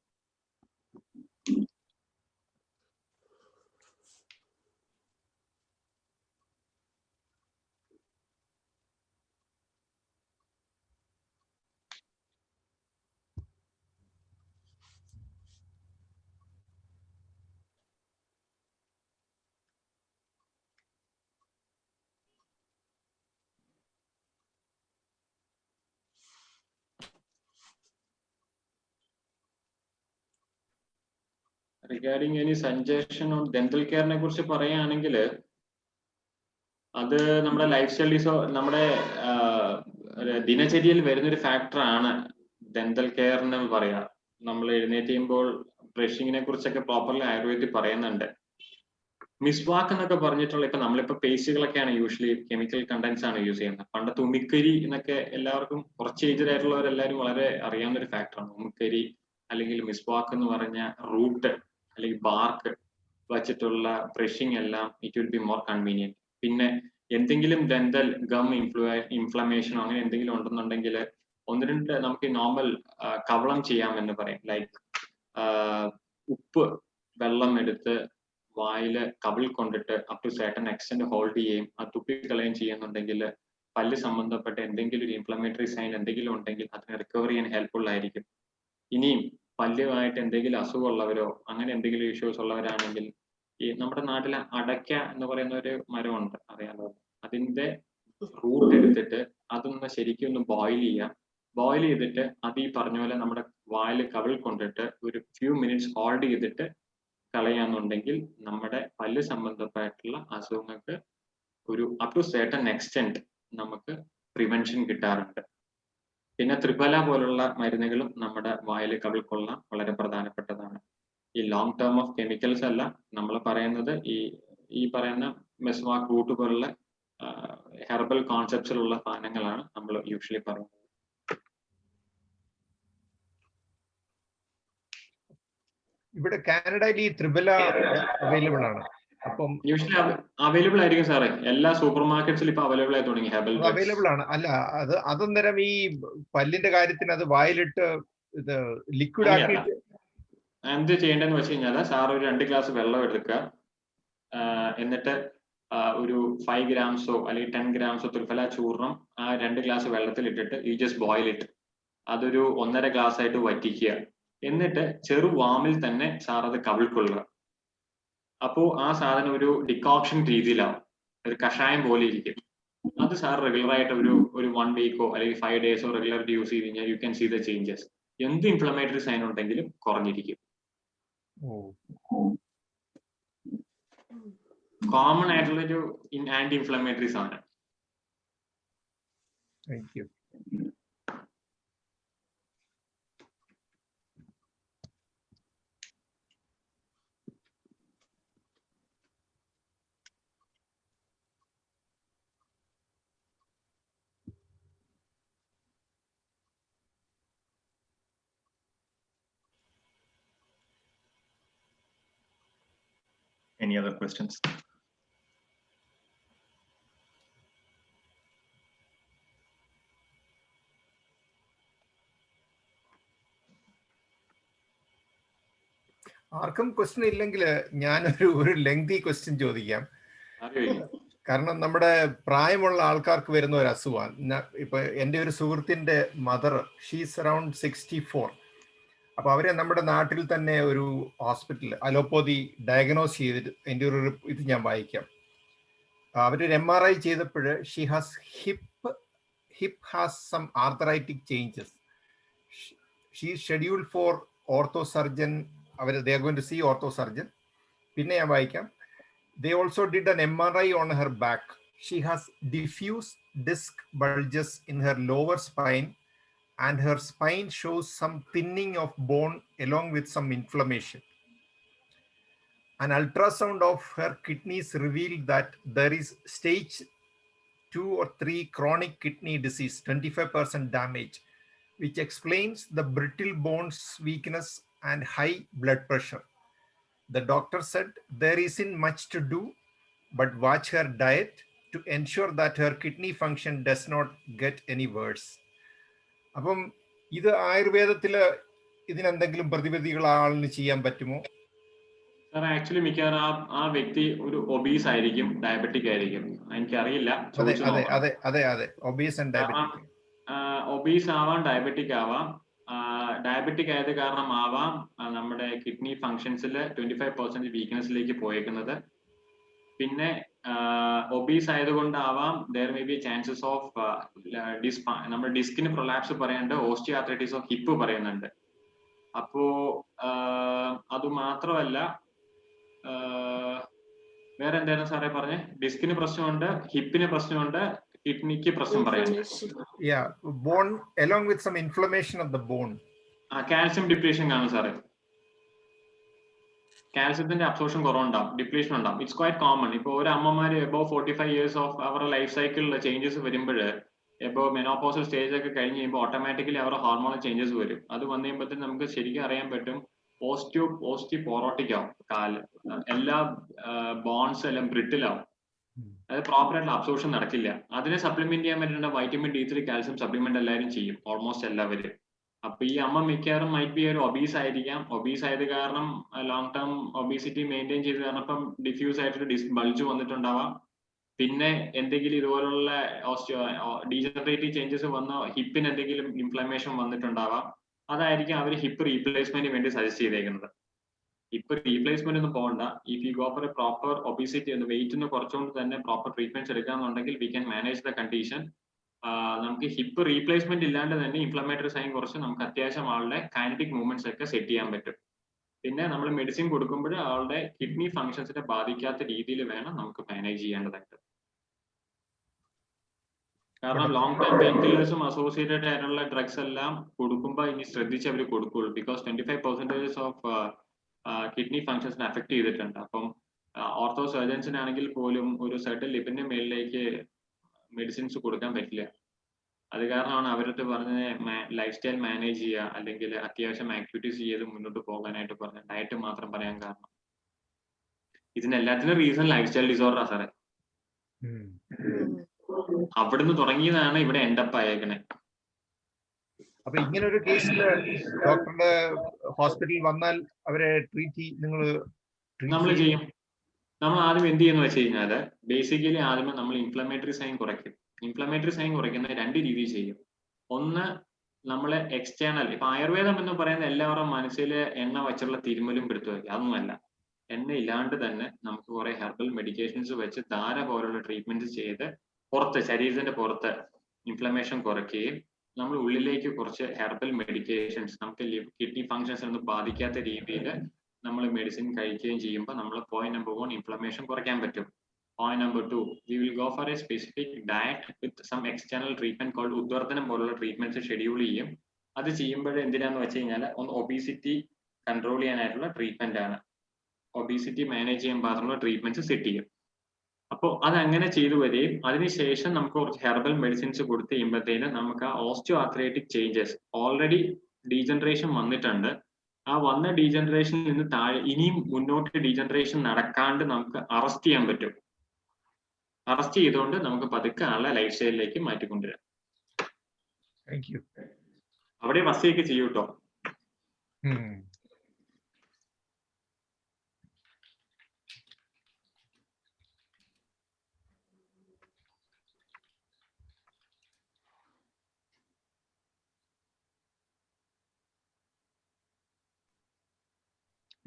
Regarding any suggestion on dental കെയറിനെ കുറിച്ച് പറയുകയാണെങ്കിൽ അത് നമ്മുടെ ലൈഫ് സ്റ്റൈൽ നമ്മുടെ ദിനചര്യയിൽ വരുന്നൊരു ഫാക്ടറാണ് ഡെന്റൽ കെയർ എന്ന് പറയാം. നമ്മൾ എഴുന്നേറ്റ് ചെയ്യുമ്പോൾ ബ്രഷിങ്ങിനെ കുറിച്ചൊക്കെ പ്രോപ്പർലി ആയുർവേദത്തിൽ പറയുന്നുണ്ട്. മിസ്വാക്ക് എന്നൊക്കെ പറഞ്ഞിട്ടുള്ള ഇപ്പൊ നമ്മളിപ്പോ പേസ്റ്റുകളൊക്കെയാണ് യൂഷ്വലി കെമിക്കൽ കണ്ടന്റ്സ് ആണ് യൂസ് ചെയ്യുന്നത്. പണ്ടത്തെ ഉമിക്കരി എന്നൊക്കെ എല്ലാവർക്കും കുറച്ച് ഏജ്ഡ് ആയിട്ടുള്ളവരെല്ലാവരും വളരെ അറിയാവുന്ന ഒരു ഫാക്ടറാണ്. ഉമിക്കരി അല്ലെങ്കിൽ മിസ്വാക്ക് എന്ന് പറഞ്ഞ റൂട്ട് അല്ലെങ്കിൽ ബാർക്ക് വച്ചിട്ടുള്ള ബ്രഷിംഗ് എല്ലാം it will be more convenient. പിന്നെ എന്തെങ്കിലും ഡെന്റൽ ഗം ഇൻഫ്ലമേഷനോ അങ്ങനെ എന്തെങ്കിലും ഉണ്ടെന്നുണ്ടെങ്കിൽ 1-2 നമുക്ക് നോർമൽ കവളം ചെയ്യാമെന്ന് പറയും. ലൈക്ക് ഉപ്പ് വെള്ളം എടുത്ത് വായില് കവിൾ കൊണ്ടിട്ട് up to certain extent hold ചെയ്യുകയും അത് തുപ്പിക്കളയുകയും ചെയ്യുന്നുണ്ടെങ്കിൽ പല്ല് സംബന്ധപ്പെട്ട എന്തെങ്കിലും ഒരു ഇൻഫ്ലമേറ്ററി സൈൻ എന്തെങ്കിലും ഉണ്ടെങ്കിൽ അതിനെ റിക്കവർ ചെയ്യാൻ ഹെൽപ്ഫുൾ ആയിരിക്കും. ഇനിയും പല്ലുമായിട്ട് എന്തെങ്കിലും അസുഖമുള്ളവരോ അങ്ങനെ എന്തെങ്കിലും ഇഷ്യൂസ് ഉള്ളവരാണെങ്കിൽ ഈ നമ്മുടെ നാട്ടിലെ അടയ്ക്ക എന്ന് പറയുന്ന ഒരു മരമുണ്ട്, അറിയാലോ. അതിന്റെ റൂട്ട് എടുത്തിട്ട് അതൊന്ന് ശരിക്കും ഒന്ന് ബോയിൽ ചെയ്യാം. ബോയിൽ ചെയ്തിട്ട് അത് ഈ പറഞ്ഞ പോലെ നമ്മുടെ വായിൽ കവിൾ കൊണ്ടിട്ട് ഒരു ഫ്യൂ മിനിറ്റ്സ് ഹോൾഡ് ചെയ്തിട്ട് കളയാന്നുണ്ടെങ്കിൽ നമ്മുടെ പല്ല് സംബന്ധമായിട്ടുള്ള അസുഖങ്ങൾക്ക് ഒരു അപ് ടു സർട്ടൻ എക്സ്റ്റെന്റ് നമുക്ക് പ്രിവെൻഷൻ കിട്ടാറുണ്ട്. പിന്നെ ത്രിഫല പോലുള്ള മരുന്നുകളും നമ്മുടെ വായിൽ കവിൾ കൊള്ളാൻ വളരെ പ്രധാനപ്പെട്ടതാണ്. ഈ ലോങ് ടേം ഓഫ് കെമിക്കൽസ് അല്ല നമ്മൾ പറയുന്നത്, ഈ പറയുന്ന മെസ്വാക്ക് റൂട്ട് പോലുള്ള ഹെർബൽ കോൺസെപ്റ്റ്സിലുള്ള സാധനങ്ങളാണ് നമ്മൾ യൂഷ്വലി പറയുന്നത്. ഇവിടെ കാനഡയിൽ ഈ ത്രിഫല അവൈലബിൾ ആണ്. അപ്പം യൂഷ്വലി അവൈലബിൾ ആയിരിക്കും സാറേ. എല്ലാ സൂപ്പർ മാർക്കറ്റ്സിലും ഇപ്പൊ അവൈലബിൾ ആയി തുടങ്ങി ഹെർബൽ അവൈലബിൾ ആണ്. അല്ല അതൊന്നേരം ഈ പല്ലിന്റെ കാര്യത്തിന് അത് വായിലിട്ട് ഇത് ലിക്വിഡ് ആക്കിയിട്ട് എന്ത് ചെയ്യേണ്ടതെന്ന് വെച്ച് കഴിഞ്ഞാൽ സാർ ഒരു 2 ഗ്ലാസ് വെള്ളം എടുക്കുക. എന്നിട്ട് ഒരു 5 grams അല്ലെങ്കിൽ 10 grams ത്രിഫല ചൂർണം ആ 2 ഗ്ലാസ് വെള്ളത്തിൽ ഇട്ടിട്ട് യു ജസ്റ്റ് ബോയിൽ ഇട്ട് അതൊരു 1.5 ഗ്ലാസ് ആയിട്ട് വറ്റിക്കുക. എന്നിട്ട് ചെറു വാമിൽ തന്നെ സാർ അത് കവിൾക്കൊള്ളുക. അപ്പോ ആ സാധനം ഒരു ഡിക്കോക്ഷൻ രീതിയിലാവും, ഒരു കഷായം പോലെ ഇരിക്കും. അത് സാർ റെഗുലർ ആയിട്ട് ഒരു 1 week അല്ലെങ്കിൽ 5 days റെഗുലറായിട്ട് യൂസ് ചെയ്ത് കഴിഞ്ഞാൽ you can see the changes. എന്ത് ഇൻഫ്ലമേറ്ററി സൈൻ ഉണ്ടെങ്കിലും കുറഞ്ഞിരിക്കും. കോമൺ ആയിട്ടുള്ളൊരു ആന്റി ഇൻഫ്ലമേറ്ററി സാധനം. Thank you. Any other questions? ആർക്കും ക്വസ്റ്റ്യൻ ഇല്ലെങ്കിൽ ഞാനൊരു ലെങ്തി ക്വസ്റ്റ്യൻ ചോദിക്കാം. കാരണം നമ്മുടെ പ്രായമുള്ള ആൾക്കാർക്ക് വരുന്ന ഒരു അസുഖമാണ്. ഇപ്പൊ എൻ്റെ ഒരു സുഹൃത്തിന്റെ മദർ, ഷീസ് അറൌണ്ട് 64. അപ്പൊ അവരെ നമ്മുടെ നാട്ടിൽ തന്നെ ഒരു ഹോസ്പിറ്റൽ അലോപ്പതി ഡയഗ്നോസ് ചെയ്തിട്ട് എൻ്റെ ഒരു ഇത് ഞാൻ വായിക്കാം. അവരൊരു MRI ചെയ്തപ്പോൾ she has hip has some arthritic changes. She scheduled for ortho surgeon. they are going to see ortho surgeon. പിന്നെ ഞാൻ വായിക്കാം. They also did an MRI on her back. She has diffuse disc bulges in her lower spine and her spine shows some thinning of bone along with some inflammation. An ultrasound of her kidneys revealed that there is stage 2 or 3 chronic kidney disease, 25% damage, which explains the brittle bones weakness and high blood pressure. The doctor said there isn't much to do but watch her diet to ensure that her kidney function does not get any worse. അപ്പം ഇത് ആയുർവേദത്തില് ഇതിനെന്തെങ്കിലും പ്രതിവിധികൾ ആളിന് ചെയ്യാൻ പറ്റുമോ? Sir actually മിക്കവാറും ആ വ്യക്തി ഒരു obese ആയിരിക്കും, ഡയബറ്റിക് ആയിരിക്കും. എനിക്കറിയില്ല. അതെ ഒബീസ് ആൻഡ് ഡയബറ്റിക്. ഒബീസ് ആവാം, ഡയബറ്റിക് ആവാം. ഡയബറ്റിക് ആയത് കാരണമാവാം നമ്മുടെ കിഡ്നി ഫങ്ഷൻസിൽ 25% വീക്ക്നെസ്സിലേക്ക് പോയേക്കുന്നത്. പിന്നെ ഒബീസ് ആയതുകൊണ്ടാവാം there may be chances of നമ്മുടെ ഡിസ്കിന് പ്രൊലാപ്സ് പറയുന്നുണ്ട്, ഓസ്റ്റിയോആർത്രൈറ്റിസ് ഓഫ് ഹിപ്പ് പറയുന്നുണ്ട്. അപ്പോ അത് മാത്രമല്ല, വേറെ എന്തായിരുന്നു സാറേ പറഞ്ഞേ? ഡിസ്കിന് പ്രശ്നമുണ്ട്, ഹിപ്പിന് പ്രശ്നമുണ്ട്, കിഡ്നിക്ക് പ്രശ്നം പറയുന്നത്. Bone along with some inflammation of the bone. Calcium depletion കാണും സാറേ. കാൽസ്യത്തിന്റെ അബ്സോർപ്ഷൻ കുറവുണ്ടാവും, ഡിപ്ലീഷൻ ഉണ്ടാവും. It's quite common. ഇപ്പോൾ ഒരു അമ്മമാര് എബോവ് 45 years ഓഫ് അവരുടെ ലൈഫ് സൈക്കിളിൽ ചേഞ്ചസ് വരുമ്പോൾ, എബോവ് മെനോപോസൽ സ്റ്റേജ് ഒക്കെ കഴിഞ്ഞ് കഴിയുമ്പോൾ ഓട്ടോമാറ്റിക്കലി അവരുടെ ഹോർമോണൽ ചേഞ്ചസ് വരും. അത് വന്നു കഴിയുമ്പോഴത്തേക്കും നമുക്ക് ശരിക്കും അറിയാൻ പറ്റും ഓസ്റ്റിയോപോറോട്ടിക് ആവും കാല്. എല്ലാ ബോൺസ് എല്ലാം ബ്രിട്ടിൽ ആവും. അത് പ്രോപ്പർ ആയിട്ടുള്ള അബ്സോർപ്ഷൻ നടക്കില്ല. അതിനെ സപ്ലിമെന്റ് ചെയ്യാൻ വേണ്ടിയിട്ട് വൈറ്റമിൻ D3 കാൽസ്യം സപ്ലിമെന്റ് എല്ലാവരും ചെയ്യും, ഓൾമോസ്റ്റ് എല്ലാവരും. അപ്പൊ ഈ അമ്മ മിക്കവാറും മൈറ്റ് ബി ഒരു ഒബീസ് ആയിരിക്കാം. ഒബീസ് ആയത് കാരണം ലോങ് ടേം ഒബീസിറ്റി മെയിൻറ്റെയിൻ ചെയ്ത് കാരണം ഇപ്പം ഡിഫ്യൂസ് ആയിട്ട് ഡിസ്ക് ബൾജ് വന്നിട്ടുണ്ടാവാം. പിന്നെ എന്തെങ്കിലും ഇതുപോലുള്ള ഡീജനറേറ്റീവ് ചേഞ്ചസ് വന്നോ ഹിപ്പിന് എന്തെങ്കിലും ഇൻഫ്ലമേഷൻ വന്നിട്ടുണ്ടാവാം. അതായിരിക്കും അവർ ഹിപ്പ് റീപ്ലേസ്മെന്റിന് വേണ്ടി സജസ്റ്റ് ചെയ്തേക്കുന്നത്. ഹിപ്പ് റീപ്ലേസ്മെന്റ് ഒന്നും പോകണ്ട. If you go for a proper obesity വെയിറ്റിന് കുറച്ചുകൊണ്ട് തന്നെ പ്രോപ്പർ ട്രീറ്റ്മെന്റ്സ് എടുക്കാന്നുണ്ടെങ്കിൽ we can manage the condition. നമുക്ക് ഹിപ്പ് റീപ്ലേസ്മെന്റ് ഇല്ലാണ്ട് തന്നെ ഇൻഫ്ലമേറ്ററി സൈൻ കുറച്ച് നമുക്ക് അത്യാവശ്യം ആളുടെ കൈനറ്റിക് മൂവ്മെന്റ്സ് ഒക്കെ സെറ്റ് ചെയ്യാൻ പറ്റും. പിന്നെ നമ്മൾ മെഡിസിൻ കൊടുക്കുമ്പോൾ ആളുടെ കിഡ്നി ഫങ്ഷൻസിനെ ബാധിക്കാത്ത രീതിയിൽ വേണം നമുക്ക് മാനേജ് ചെയ്യേണ്ടതായിട്ട്. കാരണം ലോങ് ടൈം പെയിൻ കില്ലേഴ്സും അസോസിയേറ്റഡ് ആയിട്ടുള്ള ഡ്രഗ്സ് എല്ലാം കൊടുക്കുമ്പോൾ ഇനി ശ്രദ്ധിച്ച് അവർ കൊടുക്കുള്ളൂ. ബിക്കോസ് 25% ഓഫ് കിഡ്നി ഫങ്ഷൻസിനെ അഫക്ട് ചെയ്തിട്ടുണ്ട്. അപ്പം ഓർത്തോ സർജൻസിനാണെങ്കിൽ പോലും ഒരു സർട്ടൻ ലിപ്പിന്റെ മേളിലേക്ക് മെഡിസിൻസ് കൊടുക്കാൻ പറ്റില്ല. അത് കാരണമാണ് അവരടുത്ത് പറഞ്ഞത് ലൈഫ് സ്റ്റൈൽ മാനേജ് ചെയ്യുക, അല്ലെങ്കിൽ അത്യാവശ്യം ആക്ടിവിറ്റീസ് ചെയ്ത് മുന്നോട്ട് പോകാനായിട്ട് പറഞ്ഞത്. ഡയറ്റ് മാത്രം പറയാൻ കാരണം ഇതിനെല്ലാത്തിനും റീസൺ ലൈഫ് സ്റ്റൈൽ ഡിസോർഡറാ സാറേ. അവിടുന്ന് തുടങ്ങിയതാണ് ഇവിടെ എൻഡപ്പ് ആയേക്കണേ. അപ്പൊ ഇങ്ങനെ ഒരു കേസിൽ ഡോക്ടറുടെ ഹോസ്പിറ്റലിൽ വന്നാൽ അവരെ നമ്മൾ ചെയ്യും. നമ്മൾ ആദ്യം എന്ത് ചെയ്യുന്ന വെച്ച് കഴിഞ്ഞാല് ബേസിക്കലി ആദ്യമേ നമ്മൾ ഇൻഫ്ലമേറ്ററി സൈൻ കുറയ്ക്കും. ഇൻഫ്ലമേറ്ററി സൈൻ കുറയ്ക്കുന്ന 2 രീതിയിൽ ചെയ്യും. ഒന്ന്, നമ്മളെ എക്സ്റ്റേണൽ, ഇപ്പൊ ആയുർവേദം എന്ന് പറയുന്ന എല്ലാവരുടെ മനസ്സിൽ എണ്ണ വെച്ചുള്ള തിരുമലും പിടുത്തു വയ്ക്കുക, അതൊന്നുമല്ല. എണ്ണ ഇല്ലാണ്ട് തന്നെ നമുക്ക് കുറെ ഹെർബൽ മെഡിക്കേഷൻസ് വെച്ച് ധാര പോലുള്ള ട്രീറ്റ്മെന്റ്സ് ചെയ്ത് ശരീരത്തിന്റെ പുറത്ത് ഇൻഫ്ലമേഷൻ കുറയ്ക്കുകയും നമ്മൾ ഉള്ളിലേക്ക് കുറച്ച് ഹെർബൽ മെഡിക്കേഷൻസ് നമുക്ക് കിഡ്നി ഫങ്ഷൻസ് ഒന്നും ബാധിക്കാത്ത രീതിയിൽ നമ്മൾ മെഡിസിൻ കഴിക്കുകയും ചെയ്യുമ്പോൾ നമ്മൾ പോയിന്റ് നമ്പർ 1 ഇൻഫ്ലമേഷൻ കുറയ്ക്കാൻ പറ്റും. Point number 2, we will go for a specific diet with some external treatment cold ഉദ്വർദ്ധനം പോലുള്ള ട്രീറ്റ്മെന്റ്സ് ഷെഡ്യൂൾ ചെയ്യും. അത് ചെയ്യുമ്പോൾ എന്തിനാന്ന് വെച്ച് കഴിഞ്ഞാൽ ഒന്ന് ഒബീസിറ്റി കൺട്രോൾ ചെയ്യാനായിട്ടുള്ള ട്രീറ്റ്മെന്റ് ആണ്. ഒബീസിറ്റി മാനേജ് ചെയ്യാൻ പാകത്തിലുള്ള ട്രീറ്റ്മെന്റ്സ് സെറ്റ് ചെയ്യും. അപ്പോൾ അത് അങ്ങനെ ചെയ്തു വരികയും അതിനുശേഷം നമുക്ക് കുറച്ച് ഹെർബൽ മെഡിസിൻസ് കൊടുത്ത് കഴിയുമ്പോഴത്തേന് നമുക്ക് ആ osteo arthritic changes, already degeneration വന്നിട്ടുണ്ട്, ആ ആ വന്ന ഡീജനറേഷനിൽ നിന്ന് താഴെ ഇനിയും മുന്നോട്ട് ഡീജനറേഷൻ നടക്കാണ്ട് നമുക്ക് അറസ്റ്റ് ചെയ്യാൻ പറ്റും. അറസ്റ്റ് ചെയ്തുകൊണ്ട് നമുക്ക് പതുക്കെ ആളെ ലൈഫ് സ്റ്റൈലിലേക്ക് മാറ്റിക്കൊണ്ടുവരാം. Thank you. അവിടെ വസിയൊക്കെ ചെയ്യൂ കേട്ടോ.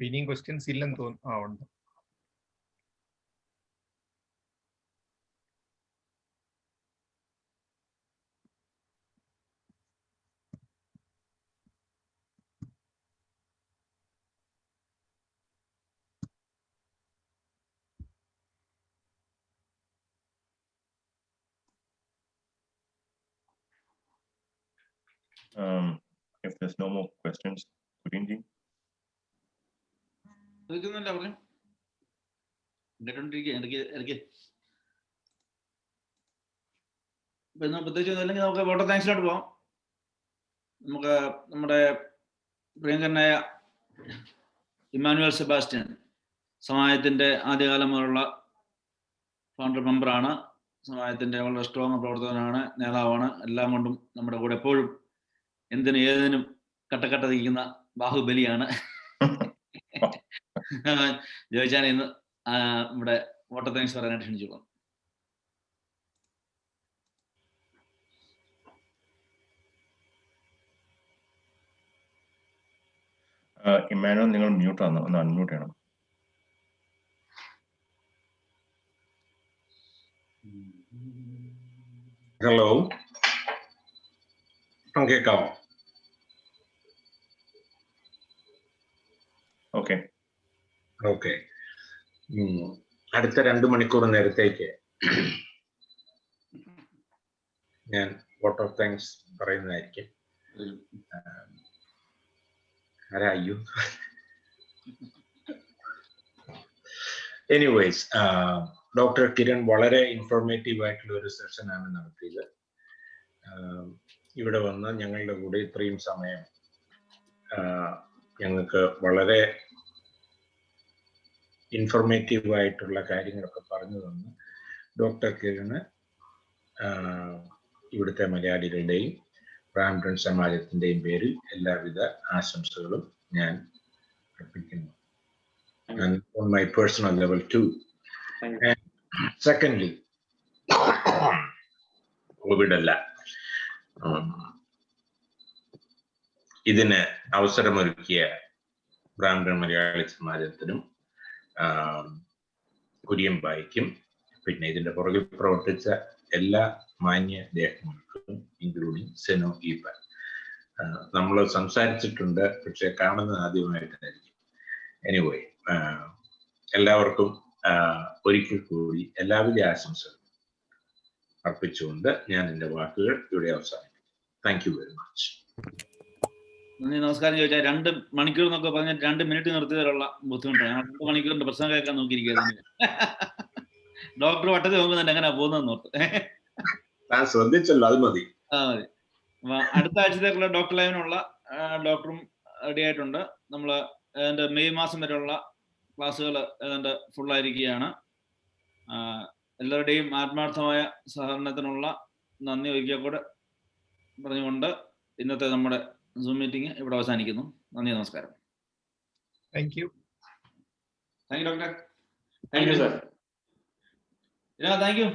ഇനിയും ക്വസ്റ്റ്യൻസ് ഇല്ലെന്ന് തോന്നുന്നു. ഉണ്ട്. If there's no more questions, Purinji. ചോദിക്കുന്നില്ല പറഞ്ഞു കേട്ടോണ്ടിരിക്കുക ഇടയ്ക്ക്. ഇന്ന് പ്രത്യേകിച്ച് അല്ലെങ്കിൽ നമുക്ക് വോട്ടർ താങ്ക്സിലോട്ട് പോവാം. നമുക്ക് നമ്മുടെ പ്രിയങ്കരനായ ഇമ്മാനുവൽ സെബാസ്റ്റ്യൻ സമാജത്തിന്റെ ആദ്യകാലം മുതലുള്ള ഫൗണ്ടർ മെമ്പറാണ്. സമാജത്തിന്റെ വളരെ സ്ട്രോങ് പ്രവർത്തകനാണ്, നേതാവാണ്. എല്ലാം കൊണ്ടും നമ്മുടെ കൂടെ എപ്പോഴും എന്തിനും ഏതിനും കട്ടക്കട്ട നിൽക്കുന്ന ബാഹുബലിയാണ്. ജോയിച്ചാൻ ഇന്ന് നമ്മുടെ വോട്ടർ താങ്ക്സ് പറയാനായിട്ട് ക്ഷണിച്ചു പോകും. ഇമ്മാനുവൽ നിങ്ങൾ മ്യൂട്ട് ആണ്, ഒന്ന് അൺമ്യൂട്ട് ചെയ്യണം. ഹലോ, കേൾക്കാമോ? ഓക്കെ. ഓക്കെ. അടുത്ത 2 മണിക്കൂർ നേരത്തേക്ക് ഞാൻ വോട്ട് ഓഫ് താങ്ക്സ് പറയുന്നതായിരിക്കും. ആരായ്യോ? എനിവേസ്, ഡോക്ടർ കിരൺ വളരെ ഇൻഫോർമേറ്റീവ് ആയിട്ടുള്ള ഒരു സെഷനാണ് നടത്തിയത്. ഇവിടെ വന്ന് ഞങ്ങളുടെ കൂടെ ഇത്രയും സമയം ഞങ്ങൾക്ക് വളരെ ഇൻഫോർമേറ്റീവ് ആയിട്ടുള്ള കാര്യങ്ങളൊക്കെ പറഞ്ഞു തന്നു ഡോക്ടർ കിരണ് ഇവിടുത്തെ മലയാളികളുടെയും ബ്രാഹ്മൺ സമാജത്തിന്റെയും പേരിൽ എല്ലാവിധ ആശംസകളും ഞാൻ അർപ്പിക്കുന്നു. And on my personal level too. And secondly, കോവിഡല്ല, ഇതിന് അവസരമൊരുക്കിയ ബ്രാഹ്മൺ മലയാളി സമാജത്തിനും കുര്യൻ ബായിക്കും പിന്നെ ഇതിന്റെ പുറകിൽ പ്രവർത്തിച്ച എല്ലാ മാന്യ ദേഹങ്ങൾക്കും ഇൻക്ലൂഡിങ് സെനോ ഈപ്പൻ. നമ്മൾ സംസാരിച്ചിട്ടുണ്ട്, പക്ഷെ കാണുന്നത് ആദ്യമായിട്ടായിരിക്കും. എനിവേ, എല്ലാവർക്കും ഒരിക്കൽ കൂടി എല്ലാവിധ ആശംസകളും അർപ്പിച്ചുകൊണ്ട് ഞാൻ എൻ്റെ വാക്കുകൾ ഇവിടെ അവസാനിപ്പിക്കും. Thank you very much. നന്ദി, നമസ്കാരം. ചോദിച്ചാൽ 2 മണിക്കൂർ എന്നൊക്കെ പറഞ്ഞാൽ 2 മിനിറ്റ് നിർത്തിയതിലുള്ള ബുദ്ധിമുട്ടാണ്. ഞങ്ങൾ 2 മണിക്കൂറിന്റെ പ്രസംഗം കേൾക്കാൻ നോക്കിയിരിക്കുന്നത്. ഡോക്ടർ വട്ടത്തിൽ നോക്കുന്നുണ്ട് എങ്ങനെയാ പോകുന്നതെന്ന് ഓർത്ത്. ഞാൻ ശ്രദ്ധിച്ചല്ലോ, അത് മതി. മതി. അടുത്ത ആഴ്ചത്തേക്കുള്ള ഡോക്ടർ ലൈവിനുള്ള ഡോക്ടറും റെഡി ആയിട്ടുണ്ട്. നമ്മൾ ഏതാണ്ട് മെയ് മാസം വരെയുള്ള ക്ലാസ്സുകൾ ഏതാണ്ട് ഫുള്ളായിരിക്കുകയാണ്. എല്ലാവരുടെയും ആത്മാർത്ഥമായ സഹകരണത്തിനുള്ള നന്ദി ഒരിക്കൽ കൂടെ പറഞ്ഞുകൊണ്ട് ഇന്നത്തെ നമ്മുടെ സൂം മീറ്റിംഗ് ഇവിടെ അവസാനിക്കുന്നു. നന്ദി, നമസ്കാരം. Thank you. Thank you doctor. Thank you sir. Thank you.